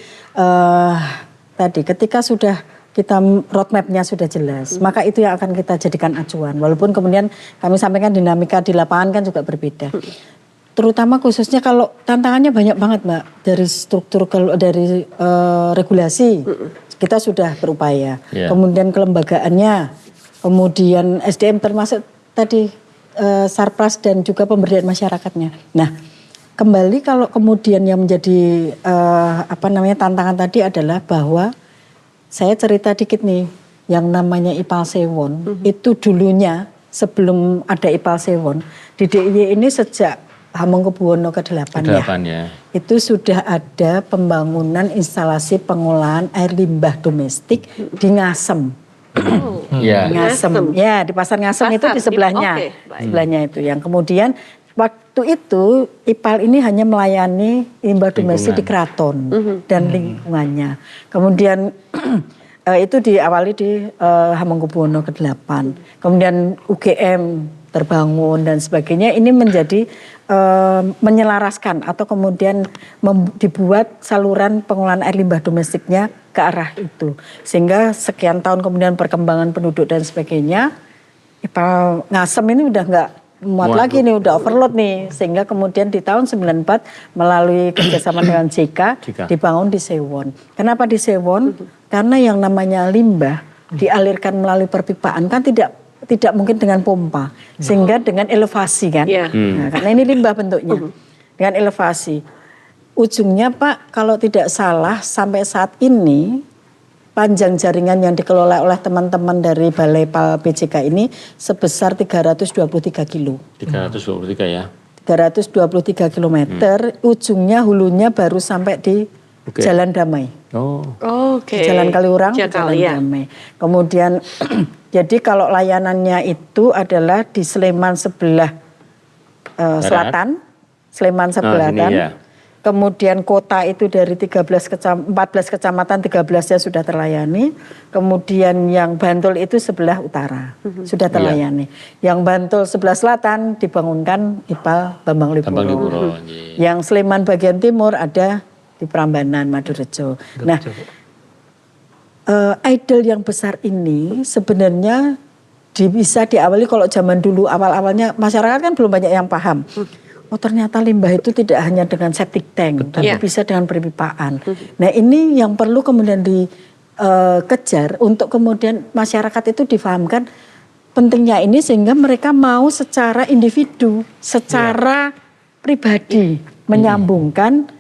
tadi ketika sudah kita roadmap-nya sudah jelas, maka itu yang akan kita jadikan acuan. Walaupun kemudian kami sampaikan dinamika di lapangan kan juga berbeda. Terutama khususnya kalau tantangannya banyak banget Mbak. Dari struktur, dari regulasi kita sudah berupaya. Kemudian kelembagaannya, kemudian SDM termasuk tadi Sarpras dan juga pemberdayaan masyarakatnya. Nah kembali kalau kemudian yang menjadi tantangan tadi adalah bahwa saya cerita dikit nih, yang namanya IPAL Sewon itu dulunya sebelum ada IPAL Sewon di DIY ini sejak Hamengkubuwono ke-8 ya. Itu sudah ada pembangunan instalasi pengolahan air limbah domestik di Ngasem. Ngasem. Ya, di Pasar Ngasem itu di sebelahnya. Sebelahnya itu yang kemudian waktu itu IPAL ini hanya melayani limbah domestik di keraton dan lingkungannya. Kemudian itu diawali di Hamengkubuwono ke-8. Kemudian UGM terbangun dan sebagainya. Ini menjadi menyelaraskan atau kemudian dibuat saluran pengolahan air limbah domestiknya ke arah itu. Sehingga sekian tahun kemudian perkembangan penduduk dan sebagainya, IPAL Ngasem ini udah muat lagi nih, udah overload nih, sehingga kemudian di tahun 94 melalui kerjasama dengan JK dibangun di Sewon. Kenapa di Sewon? Karena yang namanya limbah dialirkan melalui perpipaan kan tidak mungkin dengan pompa, sehingga dengan elevasi kan, nah, karena ini limbah bentuknya, dengan elevasi. Ujungnya Pak, kalau tidak salah sampai saat ini panjang jaringan yang dikelola oleh teman-teman dari Balai PAL PJK ini sebesar 323 kilo. 323 ya. 323 kilometer, ujungnya hulunya baru sampai di Jalan Damai. Oke. Jalan Kaliurang, Jalan Damai. Kemudian jadi kalau layanannya itu adalah di Sleman sebelah selatan, Sleman selatan. Ya. Kemudian kota itu dari 14 kecamatan 13-nya sudah terlayani. Kemudian yang Bantul itu sebelah utara sudah terlayani. Yang Bantul sebelah selatan dibangunkan IPAL Bambang Lipuro. Yang Sleman bagian timur ada di Prambanan, Madorejo. Nah, idol yang besar ini sebenarnya bisa diawali kalau zaman dulu awal-awalnya masyarakat kan belum banyak yang paham. Oh ternyata limbah itu tidak hanya dengan septic tank, tapi bisa dengan perpipaan. Nah ini yang perlu kemudian dikejar untuk kemudian masyarakat itu difahamkan pentingnya ini sehingga mereka mau secara individu, secara pribadi menyambungkan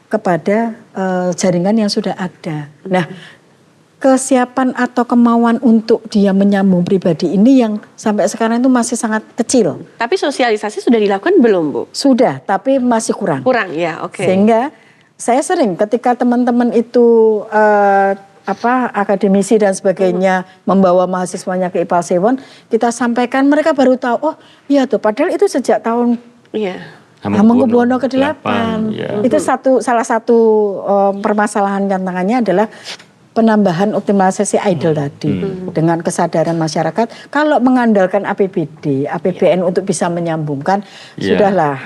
kepada jaringan yang sudah ada. Nah kesiapan atau kemauan untuk dia menyambung pribadi ini yang sampai sekarang itu masih sangat kecil. Tapi sosialisasi sudah dilakukan belum Bu? Sudah, tapi masih kurang. Kurang ya, oke. Sehingga saya sering ketika teman-teman itu akademisi dan sebagainya membawa mahasiswanya ke IPAL Sewon, kita sampaikan mereka baru tahu, oh iya tuh padahal itu sejak tahun Hamengkubuwono ke-8. Itu salah satu permasalahan tantangannya adalah penambahan optimalisasi idle tadi dengan kesadaran masyarakat kalau mengandalkan APBD, APBN untuk bisa menyambungkan sudahlah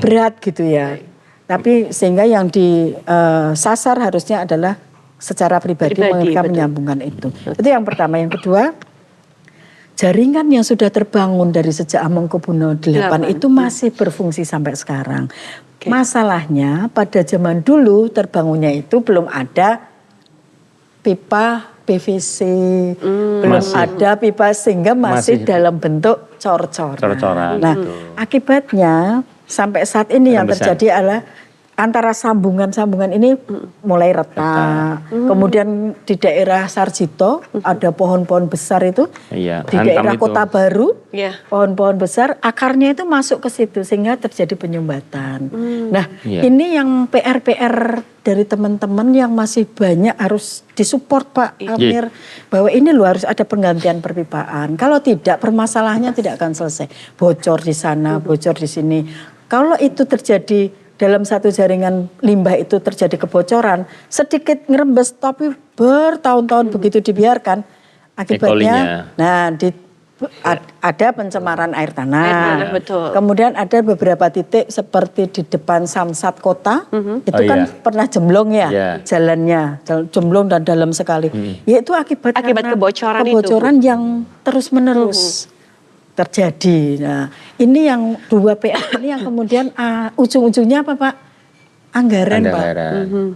berat gitu ya. Tapi sehingga yang disasar harusnya adalah secara pribadi mereka menyambungkan itu. Itu yang pertama. Yang kedua, jaringan yang sudah terbangun dari sejak Hamengkubuwono 8 itu masih berfungsi sampai sekarang. Masalahnya pada zaman dulu terbangunnya itu belum ada pipa PVC, belum ada pipa sehingga masih dalam bentuk cor-coran. Nah, akibatnya sampai saat ini yang terjadi adalah antara sambungan-sambungan ini mulai retak. Kemudian di daerah Sarjito ada pohon-pohon besar itu. Di daerah Kota Baru, pohon-pohon besar akarnya itu masuk ke situ sehingga terjadi penyumbatan. Nah, ini yang PR dari teman-teman yang masih banyak harus disupport Pak Amir bahwa ini loh harus ada penggantian perpipaan. Kalau tidak permasalahannya tidak akan selesai. Bocor di sana, bocor di sini. Kalau itu terjadi dalam satu jaringan limbah itu terjadi kebocoran, sedikit ngerembes tapi bertahun-tahun begitu dibiarkan, akibatnya ada pencemaran air tanah. Betul. Kemudian ada beberapa titik seperti di depan Samsat Kota, itu kan pernah jemblong ya jalannya, jemblong dan dalam sekali. Yaitu akibat kebocoran yang terus-menerus terjadi. Nah, ini yang dua PR ini yang kemudian ujung-ujungnya apa Pak? Anggaran. Pak.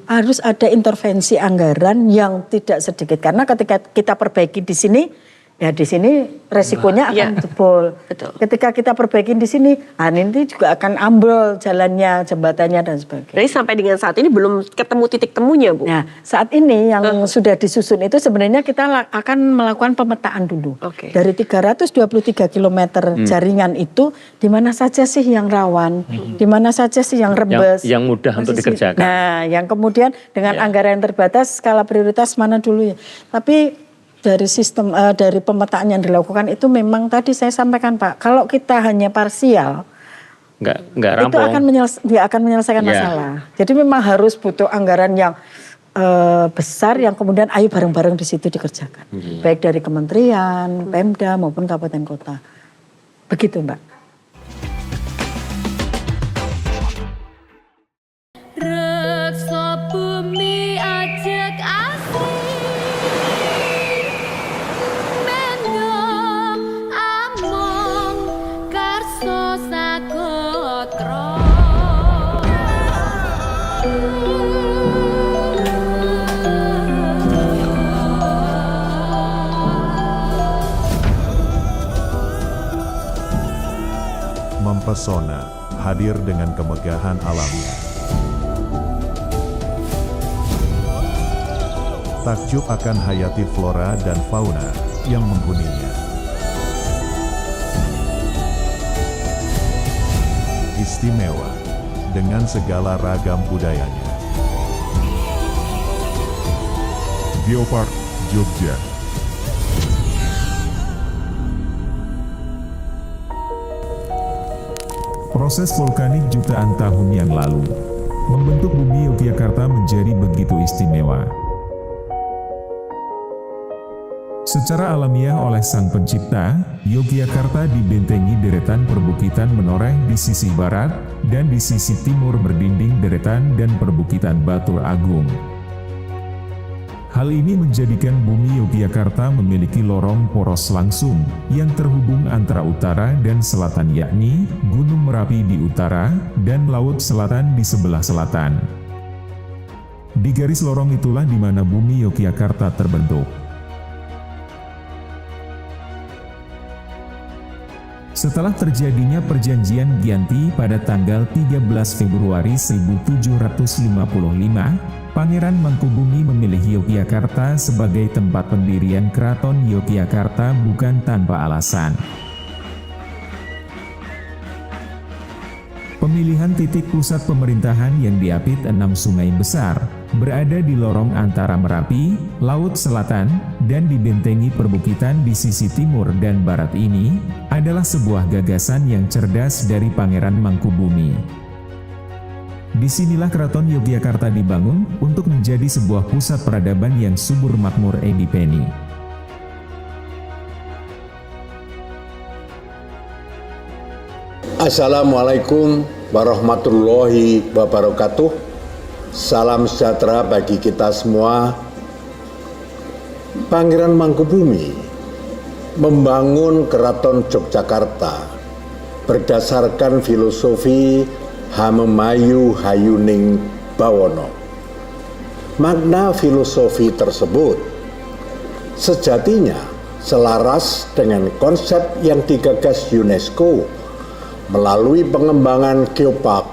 Harus ada intervensi anggaran yang tidak sedikit karena ketika kita perbaiki di sini, ya di sini resikonya akan jebol. Betul. Ketika kita perbaikin di sini, nanti juga akan ambrol jalannya, jembatannya dan sebagainya. Jadi sampai dengan saat ini belum ketemu titik temunya Bu? Nah saat ini yang sudah disusun itu sebenarnya kita akan melakukan pemetaan dulu. Dari 323 km jaringan itu, di mana saja sih yang rawan, di mana saja sih yang rembes. Yang mudah untuk dikerjakan. Nah yang kemudian dengan anggaran yang terbatas, skala prioritas mana dulu ya. Tapi dari sistem dari pemetaan yang dilakukan itu memang tadi saya sampaikan Pak, kalau kita hanya parsial nggak rampung, itu akan menyelesaikan masalah. Jadi memang harus butuh anggaran yang besar yang kemudian ayo bareng-bareng di situ dikerjakan, baik dari kementerian, Pemda maupun kabupaten kota. Begitu Mbak. Reksa bumi ajak asli. Among kars mempesona, hadir dengan kemegahan alamnya. Takjub akan hayati flora dan fauna yang menghuninya. Istimewa dengan segala ragam budayanya. Geopark Jogja. Proses vulkanik jutaan tahun yang lalu membentuk bumi Yogyakarta menjadi begitu istimewa. Secara alamiah oleh Sang Pencipta, Yogyakarta dibentengi deretan perbukitan menoreh di sisi barat dan di sisi timur berdinding deretan dan perbukitan Batur Agung. Hal ini menjadikan bumi Yogyakarta memiliki lorong poros langsung yang terhubung antara utara dan selatan, yakni Gunung Merapi di utara dan Laut Selatan di sebelah selatan. Di garis lorong itulah di mana bumi Yogyakarta terbentuk. Setelah terjadinya perjanjian Giyanti pada tanggal 13 Februari 1755, Pangeran Mangkubumi memilih Yogyakarta sebagai tempat pendirian Keraton Yogyakarta bukan tanpa alasan. Pemilihan titik pusat pemerintahan yang diapit 6 sungai besar, berada di lorong antara Merapi, Laut Selatan, dan dibentengi perbukitan di sisi timur dan barat ini, adalah sebuah gagasan yang cerdas dari Pangeran Mangkubumi. Disinilah Keraton Yogyakarta dibangun untuk menjadi sebuah pusat peradaban yang subur makmur edipeni. Assalamualaikum warahmatullahi wabarakatuh. Salam sejahtera bagi kita semua. Pangeran Mangkubumi membangun Keraton Yogyakarta berdasarkan filosofi Hamemayu Hayuning Bawono. Makna filosofi tersebut sejatinya selaras dengan konsep yang digagas UNESCO melalui pengembangan geopark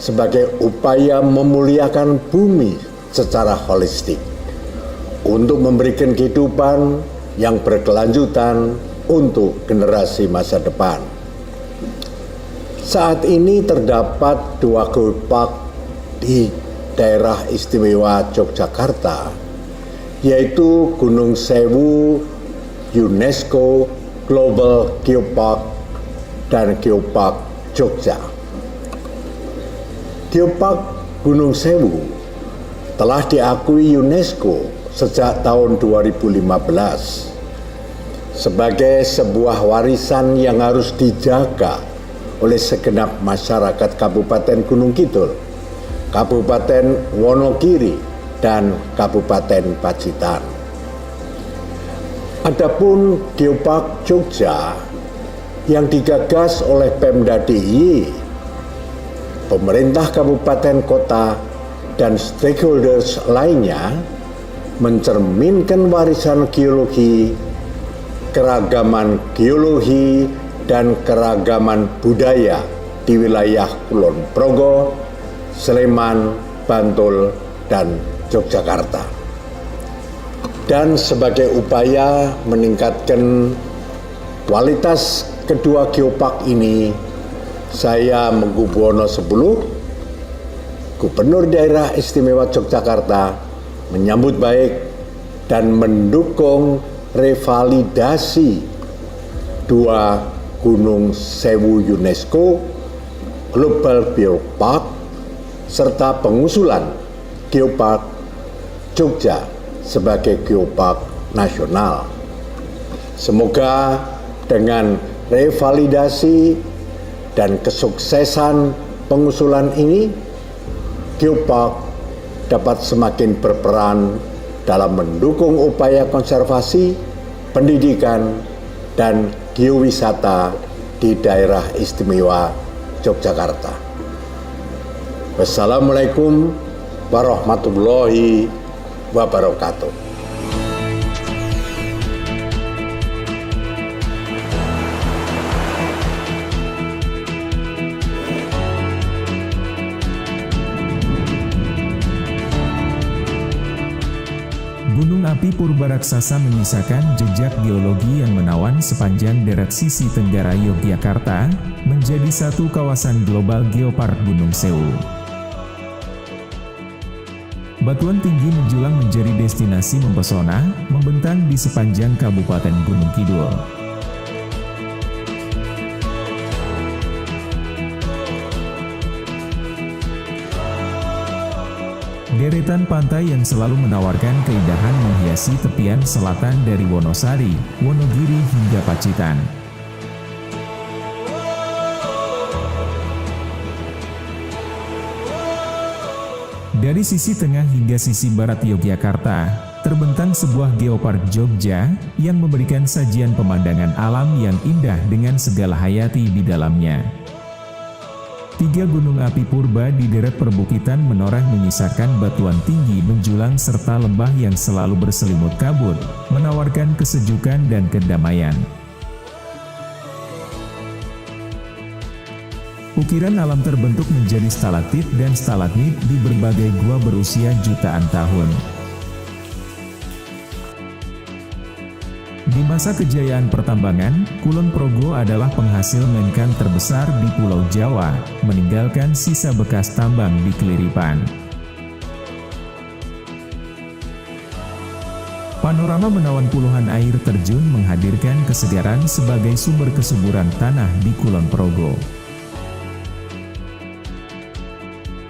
sebagai upaya memuliakan bumi secara holistik untuk memberikan kehidupan yang berkelanjutan untuk generasi masa depan. Saat ini terdapat 2 geopark di daerah istimewa Yogyakarta, yaitu Gunung Sewu UNESCO Global Geopark dan Geopark Jogja. Geopark Gunung Sewu telah diakui UNESCO sejak tahun 2015 sebagai sebuah warisan yang harus dijaga oleh segenap masyarakat Kabupaten Gunung Kidul, Kabupaten Wonogiri, dan Kabupaten Pacitan. Adapun Geopark Jogja yang digagas oleh Pemda DIY, pemerintah kabupaten kota, dan stakeholders lainnya mencerminkan warisan geologi, keragaman geologi, dan keragaman budaya di wilayah Kulon Progo, Sleman, Bantul, dan Yogyakarta. Dan sebagai upaya meningkatkan kualitas kedua geopark ini, saya Mangkubuwono X, Gubernur Daerah Istimewa Yogyakarta, menyambut baik dan mendukung revalidasi 2 Gunung Sewu UNESCO Global Geopark serta pengusulan Geopark Jogja sebagai geopark nasional. Semoga dengan revalidasi dan kesuksesan pengusulan ini, geopark dapat semakin berperan dalam mendukung upaya konservasi, pendidikan, dan geowisata di daerah istimewa Yogyakarta. Wassalamualaikum warahmatullahi wabarakatuh. Api purba raksasa menyisakan jejak geologi yang menawan sepanjang deret sisi tenggara Yogyakarta, menjadi satu kawasan global geopark Gunung Sewu. Batuan tinggi menjulang menjadi destinasi mempesona, membentang di sepanjang Kabupaten Gunung Kidul. Deretan pantai yang selalu menawarkan keindahan menghiasi tepian selatan dari Wonosari, Wonogiri hingga Pacitan. Dari sisi tengah hingga sisi barat Yogyakarta, terbentang sebuah geopark Jogja yang memberikan sajian pemandangan alam yang indah dengan segala hayati di dalamnya. 3 gunung api purba di deret perbukitan menoreh menyisakan batuan tinggi menjulang serta lembah yang selalu berselimut kabut, menawarkan kesejukan dan kedamaian. Ukiran alam terbentuk menjadi stalaktit dan stalagmit di berbagai gua berusia jutaan tahun. Di masa kejayaan pertambangan, Kulon Progo adalah penghasil menkan terbesar di Pulau Jawa, meninggalkan sisa bekas tambang di Keliripan. Panorama menawan puluhan air terjun menghadirkan kesegaran sebagai sumber kesuburan tanah di Kulon Progo.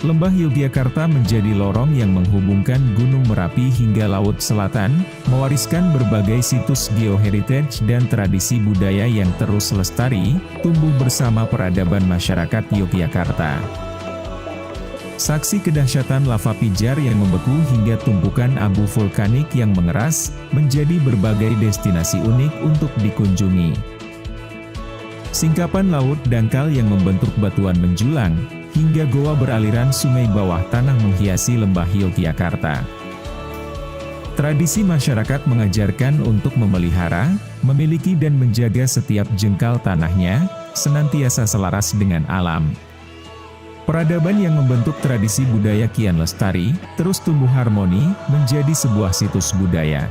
Lembah Yogyakarta menjadi lorong yang menghubungkan Gunung Merapi hingga Laut Selatan, mewariskan berbagai situs geoheritage dan tradisi budaya yang terus lestari, tumbuh bersama peradaban masyarakat Yogyakarta. Saksi kedahsyatan lava pijar yang membeku hingga tumpukan abu vulkanik yang mengeras, menjadi berbagai destinasi unik untuk dikunjungi. Singkapan laut dangkal yang membentuk batuan menjulang, hingga goa beraliran sungai bawah tanah menghiasi lembah Yogyakarta. Tradisi masyarakat mengajarkan untuk memelihara, memiliki dan menjaga setiap jengkal tanahnya, senantiasa selaras dengan alam. Peradaban yang membentuk tradisi budaya kian lestari, terus tumbuh harmoni, menjadi sebuah situs budaya.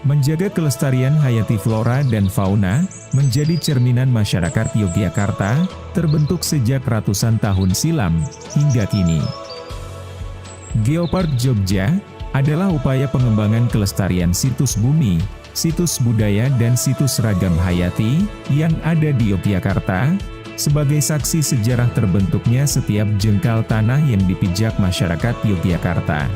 Menjaga kelestarian hayati flora dan fauna, menjadi cerminan masyarakat Yogyakarta, terbentuk sejak ratusan tahun silam, hingga kini. Geopark Jogja adalah upaya pengembangan kelestarian situs bumi, situs budaya dan situs ragam hayati, yang ada di Yogyakarta, sebagai saksi sejarah terbentuknya setiap jengkal tanah yang dipijak masyarakat Yogyakarta.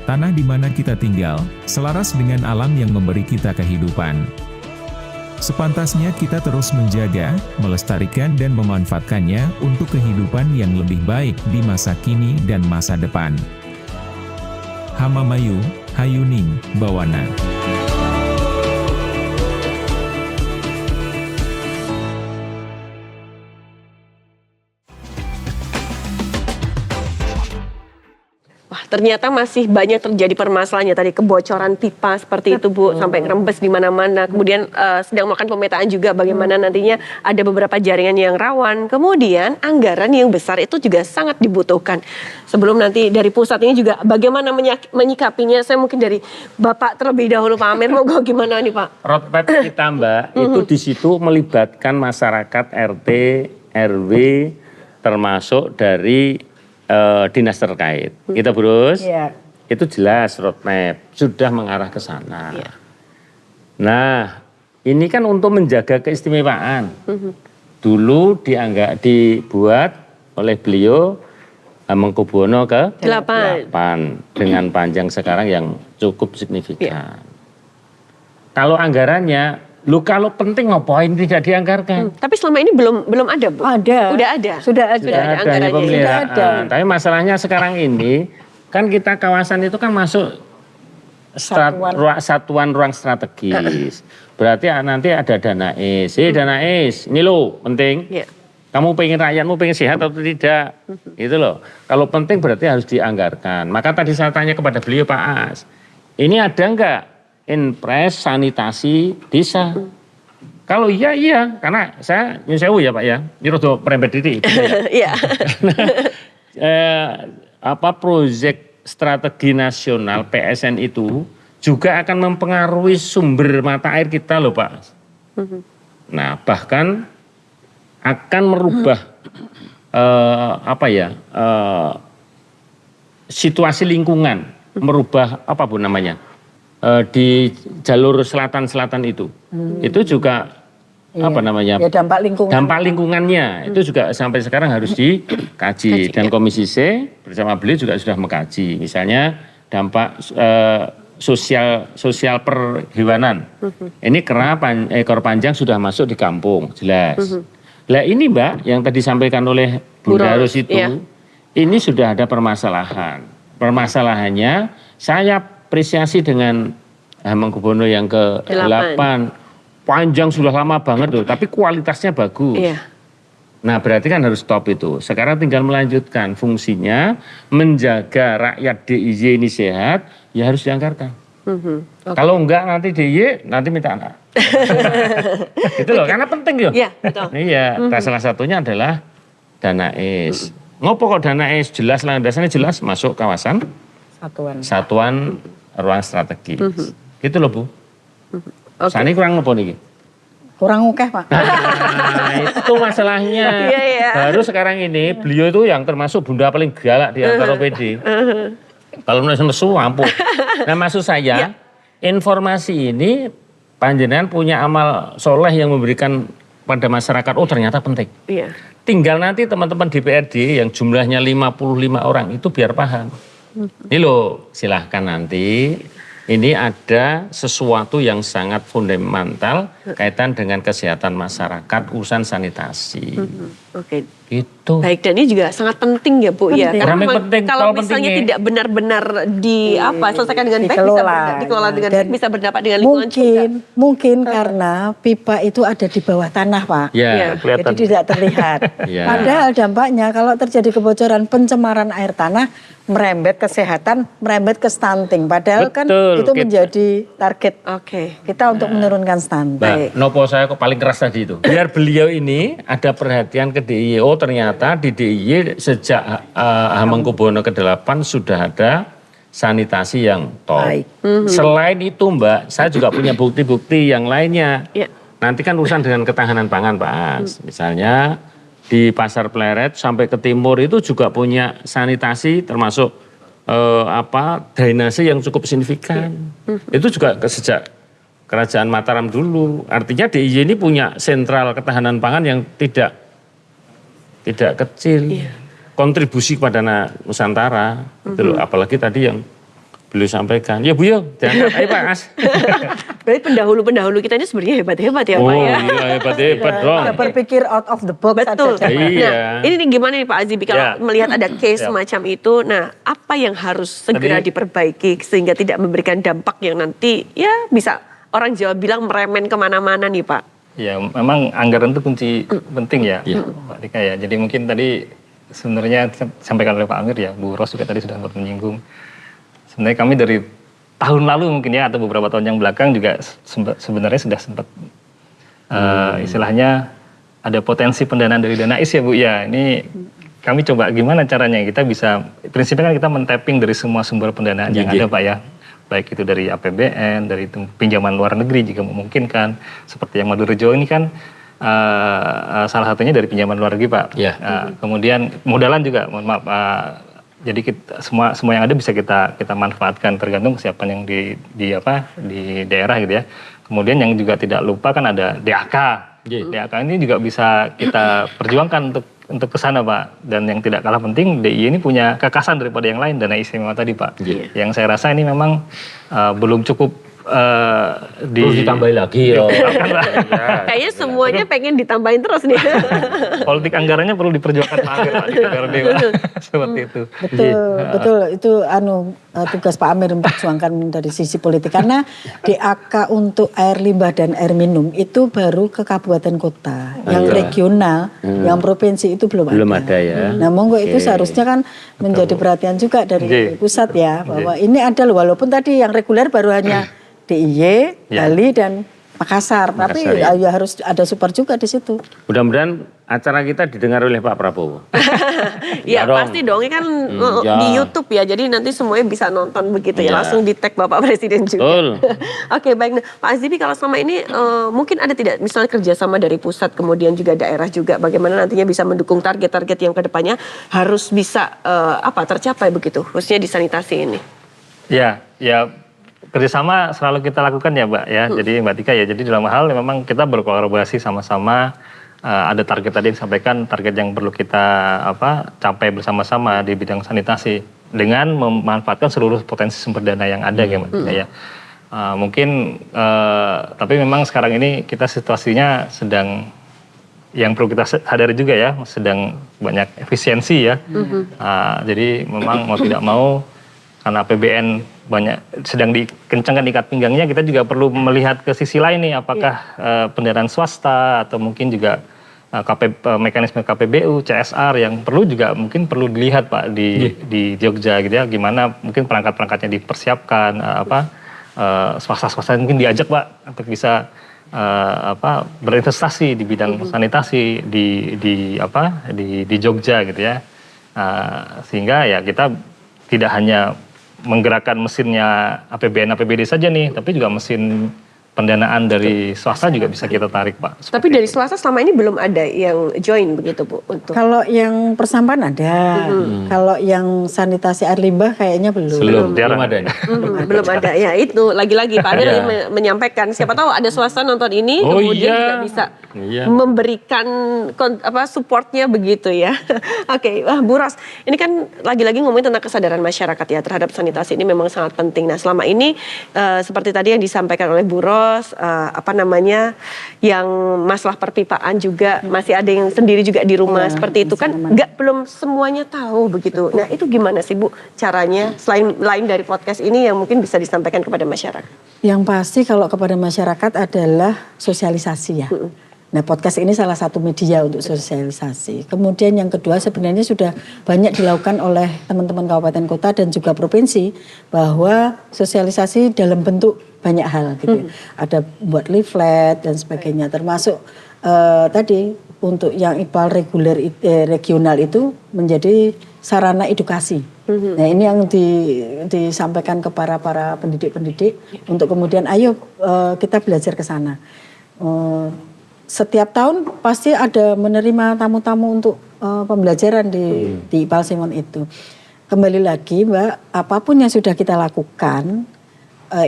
Tanah di mana kita tinggal, selaras dengan alam yang memberi kita kehidupan. Sepantasnya kita terus menjaga, melestarikan dan memanfaatkannya untuk kehidupan yang lebih baik di masa kini dan masa depan. Hamamayu, Hayuning, Bawana. Ternyata masih banyak terjadi permasalahannya tadi, kebocoran pipa seperti itu Bu, sampai ngerembes di mana-mana. Kemudian sedang melakukan pemetaan juga bagaimana nantinya ada beberapa jaringan yang rawan. Kemudian anggaran yang besar itu juga sangat dibutuhkan. Sebelum nanti dari pusat ini juga bagaimana menyikapinya, saya mungkin dari Bapak terlebih dahulu Pak Amir, mau gimana nih Pak? Roadmap kita Mbak, itu di situ melibatkan masyarakat RT, RW, termasuk dari dinas terkait. Kita Bruce, itu jelas roadmap, sudah mengarah ke sana. Nah, ini kan untuk menjaga keistimewaan. Dulu dibuat oleh beliau Mangkubuwono ke-8 dengan panjang sekarang yang cukup signifikan. Kalau anggarannya, kalau penting ngapain tidak dianggarkan? Tapi selama ini belum ada Bu? Ada. Udah ada? Sudah ada. Sudah ada anggarannya. Sudah ada. Tapi masalahnya sekarang ini, kan kita kawasan itu kan masuk satuan ruang strategis. Berarti nanti ada dana is. Dana is, ini loh penting. Kamu pengen rakyatmu pengen sehat atau tidak? Itu loh. Kalau penting berarti harus dianggarkan. Maka tadi saya tanya kepada beliau Pak As, ini ada enggak Inpres sanitasi desa? Kalau iya, karena saya nyun sewu ya Pak ya, ini rodo perempet diri. Iya. Proyek strategi nasional PSN itu juga akan mempengaruhi sumber mata air kita loh Pak. Nah bahkan akan merubah situasi lingkungan, merubah apa pun namanya di jalur selatan itu juga Iya. apa namanya Ya, dampak lingkungannya itu juga sampai sekarang harus dikaji dan Komisi C bersama beliau juga sudah mengkaji misalnya dampak sosial perhewanan. Ini kera ekor panjang sudah masuk di kampung jelas. Lah ini Mbak yang tadi disampaikan oleh Bu Darus itu ini sudah ada permasalahan. Permasalahannya saya apresiasi dengan Hamengkubuwono yang ke-8 panjang sudah lama banget loh, tapi kualitasnya bagus. Iya. Nah berarti kan harus stop itu. Sekarang tinggal melanjutkan fungsinya menjaga rakyat DIY ini sehat, ya harus dianggarkan. Kalau enggak nanti DIY nanti minta anak. Gitu loh, karena penting yuk. Iya betul. Iya, salah satunya adalah dana es. Ngopo kok dana es jelas landasannya jelas masuk kawasan satuan ruang strategis. Gitu loh Bu. Saat ini kurang apa nih? kurang ukeh Pak. Nah, itu masalahnya. Iya. Baru sekarang ini beliau itu yang termasuk bunda paling galak di antara PD. Kalau nesu ampun. Nah maksud saya informasi ini panjenengan punya amal soleh yang memberikan pada masyarakat. Oh ternyata penting. Iya. Tinggal nanti teman-teman DPRD yang jumlahnya 55 orang itu biar paham. Ini loh silahkan nanti. Ini ada sesuatu yang sangat fundamental kaitan dengan kesehatan masyarakat, urusan sanitasi. Oke. Gitu. Baik, dan ini juga sangat penting ya Bu ya. Karena Karena penting, kalau kalau misalnya pentingnya. tidak benar-benar selesaikan dengan baik, dikelola dengan Dan baik, bisa berdampak dengan lingkungan juga. mungkin karena pipa itu ada di bawah tanah Pak. Ya, Jadi tidak terlihat. Ya. Padahal dampaknya kalau terjadi kebocoran pencemaran air tanah merembet kesehatan, merembet ke stunting. Padahal kan Betul, itu kita- menjadi target Oke. kita untuk menurunkan stunting. Mbak, nopo saya kok paling keras tadi itu. Biar beliau ini ada perhatian ke DIY. Oh ternyata di DIY sejak Hamengkubuwono ke-8 sudah ada sanitasi yang top. Baik. Selain itu Mbak, saya juga punya bukti-bukti yang lainnya. Iya. Nanti kan urusan dengan ketahanan pangan Pak. Misalnya di Pasar Pleret sampai ke timur itu juga punya sanitasi termasuk drainase yang cukup signifikan. Itu juga sejak Kerajaan Mataram dulu. Artinya DIY ini punya sentral ketahanan pangan yang tidak kecil. Kontribusi kepada Nusantara. Gitu loh. Apalagi tadi yang beliau sampaikan. Ya Bu yo, diangkat ayo Pak As. Berarti pendahulu-pendahulu kita ini sebenarnya hebat-hebat ya Oh Pak ya. iya hebat-hebat dong. Kita berpikir out of the box. Betul. ada zaman. Iya. Nah, ini nih gimana nih Pak Azibi kalau melihat ada case semacam itu, nah apa yang harus segera diperbaiki sehingga tidak memberikan dampak yang nanti ya bisa orang Jawa bilang meremen kemana-mana nih Pak? Ya memang anggaran itu kunci penting ya Pak Dika ya. Jadi mungkin tadi sebenarnya sampaikan oleh Pak Amir ya, Bu Ros juga tadi sudah sempat menyinggung. Sebenarnya kami dari tahun lalu mungkin ya atau beberapa tahun yang belakang juga sebenarnya sudah sempat istilahnya ada potensi pendanaan dari dana IS ya Bu ya. Ini kami coba gimana caranya kita bisa, prinsipnya kan kita men-tapping dari semua sumber pendanaan yang ada Pak ya. Baik itu dari APBN, dari pinjaman luar negeri jika memungkinkan. Seperti yang Madurejo ini kan salah satunya dari pinjaman luar negeri Pak. Ya. Kemudian modalan juga, mohon maaf. Jadi kita, semua yang ada bisa kita manfaatkan tergantung kesiapan yang di daerah gitu ya. Kemudian yang juga tidak lupa kan ada DAK. DAK ini juga bisa kita perjuangkan untuk ke sana Pak. Dan yang tidak kalah penting DIY ini punya kekasan daripada yang lain, dana istimewa tadi Pak. Yang saya rasa ini memang belum cukup Terus ditambahin lagi ya. Kayaknya semuanya pengen ditambahin terus nih. Politik anggarannya perlu diperjuangkan Pak Amir Pak di DPRD Pak. Seperti itu. Betul itu tugas Pak Amir memperjuangkan dari sisi politik karena DAK untuk air limbah dan air minum itu baru ke kabupaten kota. Yang regional, yang provinsi itu belum ada ya. Nah, monggo itu seharusnya kan menjadi perhatian juga dari pusat ya bahwa ini ada loh, walaupun tadi yang reguler baru hanya DIY, Bali dan Makassar. Tapi Makassar, ya harus ada support juga di situ. Mudah-mudahan acara kita didengar oleh Pak Prabowo. Ya dong. pasti dong, ini kan ya. di YouTube ya, jadi nanti semuanya bisa nonton begitu ya, Ya. langsung di tag Bapak Presiden juga. Betul. Oke baik, nah, Pak Azdibi kalau selama ini mungkin ada tidak misalnya kerjasama dari pusat kemudian juga daerah juga, bagaimana nantinya bisa mendukung target-target yang kedepannya harus bisa tercapai begitu, khususnya di sanitasi ini. Ya kerjasama selalu kita lakukan ya Mbak ya. Jadi Mbak Tika ya, jadi dalam hal memang kita berkolaborasi sama-sama. Ada target tadi yang disampaikan, target yang perlu kita capai bersama-sama di bidang sanitasi dengan memanfaatkan seluruh potensi sumber dana yang ada ya Mbak Tika ya. Mungkin tapi memang sekarang ini kita situasinya sedang, yang perlu kita sadari juga ya, sedang banyak efisiensi ya. Jadi memang mau tidak mau, karena APBN banyak sedang dikencangkan ikat pinggangnya, kita juga perlu melihat ke sisi lain nih, apakah pendanaan swasta atau mungkin juga mekanisme KPBU, CSR yang mungkin perlu dilihat Pak di Jogja gitu ya, gimana mungkin perangkat-perangkatnya dipersiapkan, swasta-swasta mungkin diajak Pak untuk bisa berinvestasi di bidang sanitasi di Jogja gitu ya, sehingga ya kita tidak hanya menggerakkan mesinnya APBN APBD saja nih, tapi juga mesin pendanaan dari swasta juga bisa kita tarik Pak. Tapi dari swasta selama ini belum ada yang join begitu Bu untuk. Kalau yang persampahan ada, kalau yang sanitasi air limbah kayaknya belum. Belum ada. Belum ada ya, itu lagi-lagi Pak Adil menyampaikan, siapa tahu ada swasta nonton ini kemudian juga bisa memberikan supportnya begitu ya. Oke, Bu Ros, ini kan lagi-lagi ngomongin tentang kesadaran masyarakat ya terhadap sanitasi ini memang sangat penting. Nah selama ini seperti tadi yang disampaikan oleh Bu Ros, yang masalah perpipaan juga masih ada yang sendiri juga di rumah seperti itu kan, belum semuanya tahu begitu. Nah itu gimana sih Bu caranya selain lain dari podcast ini yang mungkin bisa disampaikan kepada masyarakat? Yang pasti kalau kepada masyarakat adalah sosialisasi ya. Nah podcast ini salah satu media untuk sosialisasi. Kemudian yang kedua sebenarnya sudah banyak dilakukan oleh teman-teman kabupaten kota dan juga provinsi, bahwa sosialisasi dalam bentuk banyak hal gitu. Ada buat leaflet dan sebagainya, termasuk tadi untuk yang IPAL regional itu menjadi sarana edukasi. Nah ini yang disampaikan kepada para pendidik-pendidik untuk kemudian ayo kita belajar ke sana. Setiap tahun pasti ada menerima tamu-tamu untuk pembelajaran di IPAL Simon itu. Kembali lagi Mbak, apapun yang sudah kita lakukan,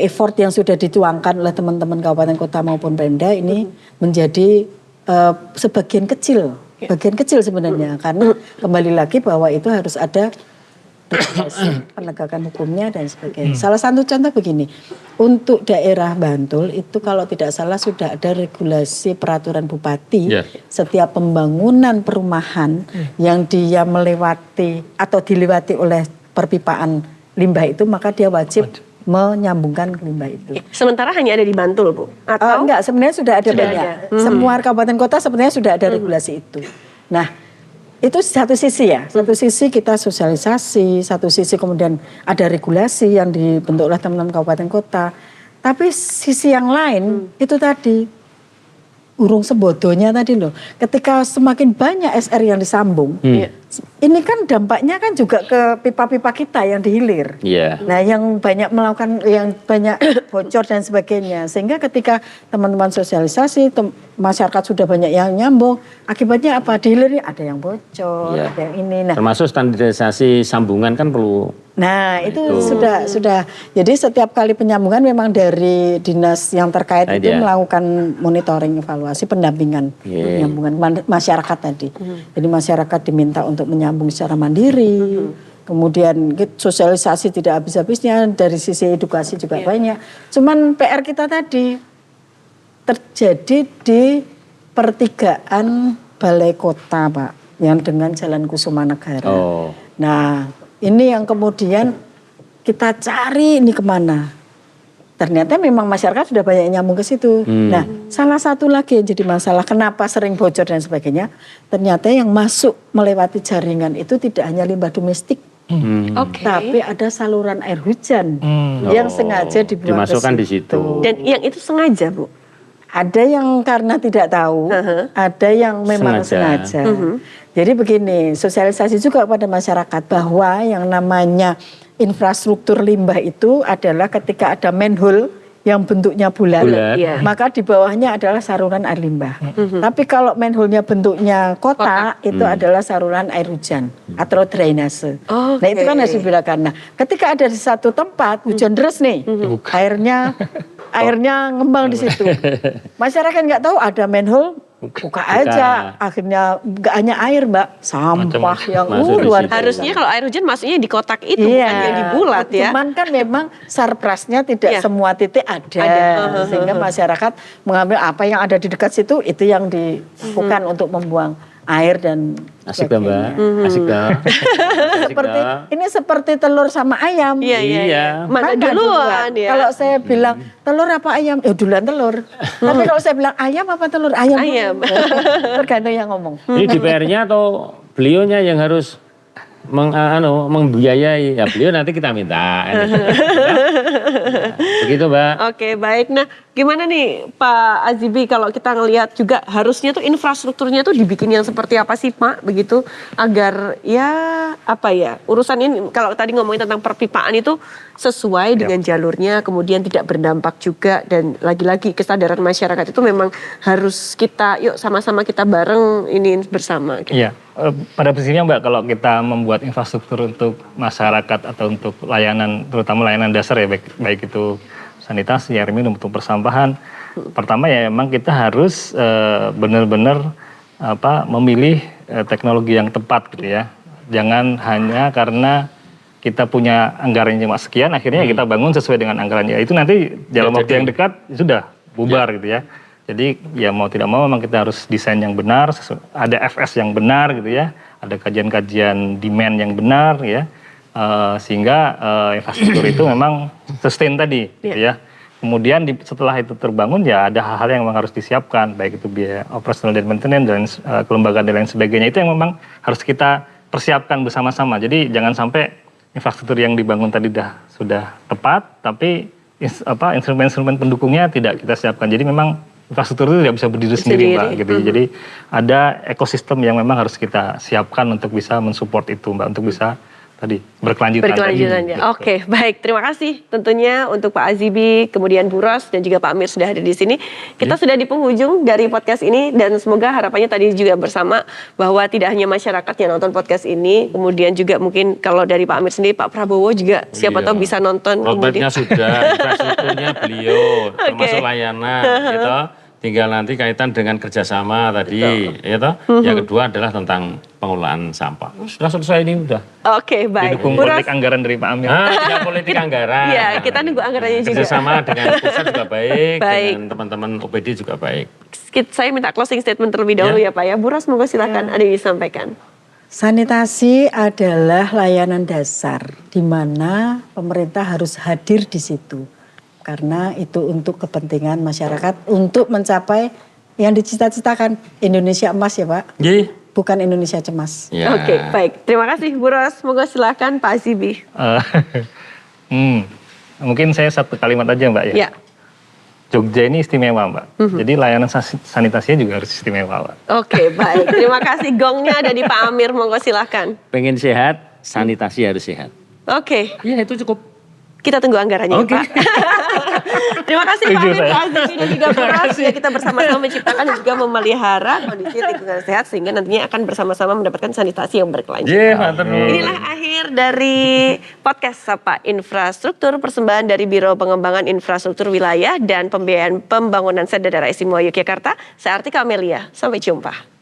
effort yang sudah dituangkan oleh teman-teman kabupaten kota maupun Pemda ini menjadi sebagian kecil sebenarnya, karena kembali lagi bahwa itu harus ada regulasi, penegakan hukumnya dan sebagainya. Salah satu contoh begini, untuk daerah Bantul itu kalau tidak salah sudah ada regulasi peraturan bupati, setiap pembangunan perumahan yang dia melewati atau dilewati oleh perpipaan limbah itu, maka dia wajib menyambungkan limbah itu. Sementara hanya ada di Bantul Bu? Atau? Enggak, sebenarnya sudah ada banyak. Semua kabupaten kota sebenarnya sudah ada regulasi itu. Nah itu satu sisi ya, satu sisi kita sosialisasi, satu sisi kemudian ada regulasi yang dibentuk oleh teman-teman kabupaten kota. Tapi sisi yang lain itu tadi, urung sebodohnya tadi loh. Ketika semakin banyak SR yang disambung, ini kan dampaknya kan juga ke pipa-pipa kita yang dihilir. Nah yang banyak melakukan, yang banyak bocor dan sebagainya. Sehingga ketika teman-teman sosialisasi, masyarakat sudah banyak yang nyambung, akibatnya apa? Dihilir ada yang bocor, ada yang ini. Nah, termasuk standarisasi sambungan kan perlu. Nah itu sudah. Jadi setiap kali penyambungan memang dari dinas yang terkait itu melakukan monitoring, evaluasi, pendampingan penyambungan masyarakat tadi. Jadi masyarakat diminta untuk menyambung secara mandiri. Kemudian sosialisasi tidak habis-habisnya, dari sisi edukasi juga banyak. Cuman PR kita tadi terjadi di pertigaan Balai Kota Pak, yang dengan Jalan Kusumanegara. Nah ini yang kemudian kita cari ini kemana. Ternyata memang masyarakat sudah banyak nyambung ke situ. Nah, salah satu lagi yang jadi masalah kenapa sering bocor dan sebagainya, ternyata yang masuk melewati jaringan itu tidak hanya limbah domestik, tapi ada saluran air hujan yang sengaja dibuat dimasukkan di situ. Dan yang itu sengaja Bu? Ada yang karena tidak tahu, ada yang memang sengaja. Jadi begini, sosialisasi juga kepada masyarakat bahwa yang namanya infrastruktur limbah itu adalah ketika ada manhole yang bentuknya bulat, maka di bawahnya adalah saluran air limbah. Tapi kalau manhole-nya bentuknya kotak, itu adalah saluran air hujan atau drainase. Nah itu kan harus dibedakan. Nah ketika ada di satu tempat hujan deras nih, airnya ngembang di situ. Masyarakat nggak tahu ada manhole, buka aja. Akhirnya nggak hanya air Mbak, sampah yang luar biasa. Harusnya kalau air hujan masuknya di kotak itu, bukan yang di bulat ya. Cuman kan memang sarprasnya tidak semua titik ada. Sehingga masyarakat mengambil apa yang ada di dekat situ, itu yang dilakukan untuk membuang air dan asik dah Mbak, asik dah. Ini seperti telur sama ayam. Iya. Mana duluan ya? Kalau saya bilang telur apa ayam? Duluan telur. Tapi kalau saya bilang ayam apa telur? Ayam. Tergantung yang ngomong. Ini DPR-nya atau beliaunya yang harus membiayai? Ya beliau nanti kita minta. Begitu Mbak. Oke baik. Nah gimana nih Pak Azibi, kalau kita ngelihat juga harusnya tuh infrastrukturnya tuh dibikin yang seperti apa sih Pak? Begitu agar urusan ini kalau tadi ngomongin tentang perpipaan itu sesuai dengan jalurnya, kemudian tidak berdampak juga, dan lagi-lagi kesadaran masyarakat itu memang harus kita sama-sama kita bareng ini bersama. Gitu. Iya, pada prinsipnya Mbak, kalau kita membuat infrastruktur untuk masyarakat atau untuk layanan, terutama layanan dasar ya, baik itu sanitasi, air minum, untuk persampahan, pertama ya memang kita harus benar-benar memilih teknologi yang tepat gitu ya. Jangan hanya karena kita punya anggaran cuma sekian, akhirnya kita bangun sesuai dengan anggarannya. Itu nanti dalam waktu yang dekat sudah bubar gitu ya. Jadi ya mau tidak mau memang kita harus desain yang benar, ada FS yang benar gitu ya, ada kajian-kajian demand yang benar ya, sehingga infrastruktur itu memang sustain tadi gitu ya. Kemudian setelah itu terbangun ya ada hal-hal yang memang harus disiapkan, baik itu biaya operasional dan maintenance dan kelembagaan dan lain sebagainya. Itu yang memang harus kita persiapkan bersama-sama. Jadi jangan sampai infrastruktur yang dibangun tadi sudah tepat, tapi instrumen-instrumen pendukungnya tidak kita siapkan. Jadi memang infrastruktur itu tidak bisa berdiri sendiri Mbak. Gitu. Jadi ada ekosistem yang memang harus kita siapkan untuk bisa mensupport itu Mbak, untuk bisa tadi berkelanjutan. Oke, baik. Terima kasih tentunya untuk Pak Azibi, kemudian Bu Ros dan juga Pak Amir sudah hadir di sini. Kita sudah di penghujung dari podcast ini, dan semoga harapannya tadi juga bersama bahwa tidak hanya masyarakat yang nonton podcast ini, kemudian juga mungkin kalau dari Pak Amir sendiri, Pak Prabowo juga siapa tahu bisa nonton. Roadmap-nya sudah, infrastrukturnya beliau, termasuk layanan gitu. Tinggal nanti kaitan dengan kerjasama tadi, gitu. Yang kedua adalah tentang pengelolaan sampah. Sudah selesai ini udah. Oke, baik. Didukung politik anggaran dari Pak Amir. Tidak politik anggaran. Iya, kita nunggu anggarannya juga. Kerjasama dengan pusat juga baik, dengan teman-teman OPD juga baik. Saya minta closing statement terlebih dahulu ya Pak ya. Bu Ros, monggo silakan ada yang disampaikan. Sanitasi adalah layanan dasar di mana pemerintah harus hadir di situ. Karena itu untuk kepentingan masyarakat, untuk mencapai yang dicita-citakan Indonesia emas ya Pak. Bukan Indonesia cemas. Ya. Oke, baik. Terima kasih Bu Ros. Moga silakan Pak Azibi. Mungkin saya satu kalimat aja Mbak ya. Jogja ini istimewa Mbak. Jadi layanan sanitasinya juga harus istimewa Mbak. Oke, baik. Terima kasih. Gongnya ada di Pak Amir. Monggo silakan. Pengen sehat, sanitasi harus sehat. Oke. Iya itu cukup. Kita tunggu anggarannya Pak. Terima kasih Pak Amir, Pak Azibi dan juga Bu Ros. Ya, kita bersama-sama menciptakan dan juga memelihara kondisi lingkungan sehat sehingga nantinya akan bersama-sama mendapatkan sanitasi yang berkelanjutan. Inilah akhir dari podcast Sapa Infrastruktur, persembahan dari Biro Pengembangan Infrastruktur Wilayah dan Pembiayaan Pembangunan Daerah Istimewa Yogyakarta. Saya Artika Amelia. Sampai jumpa.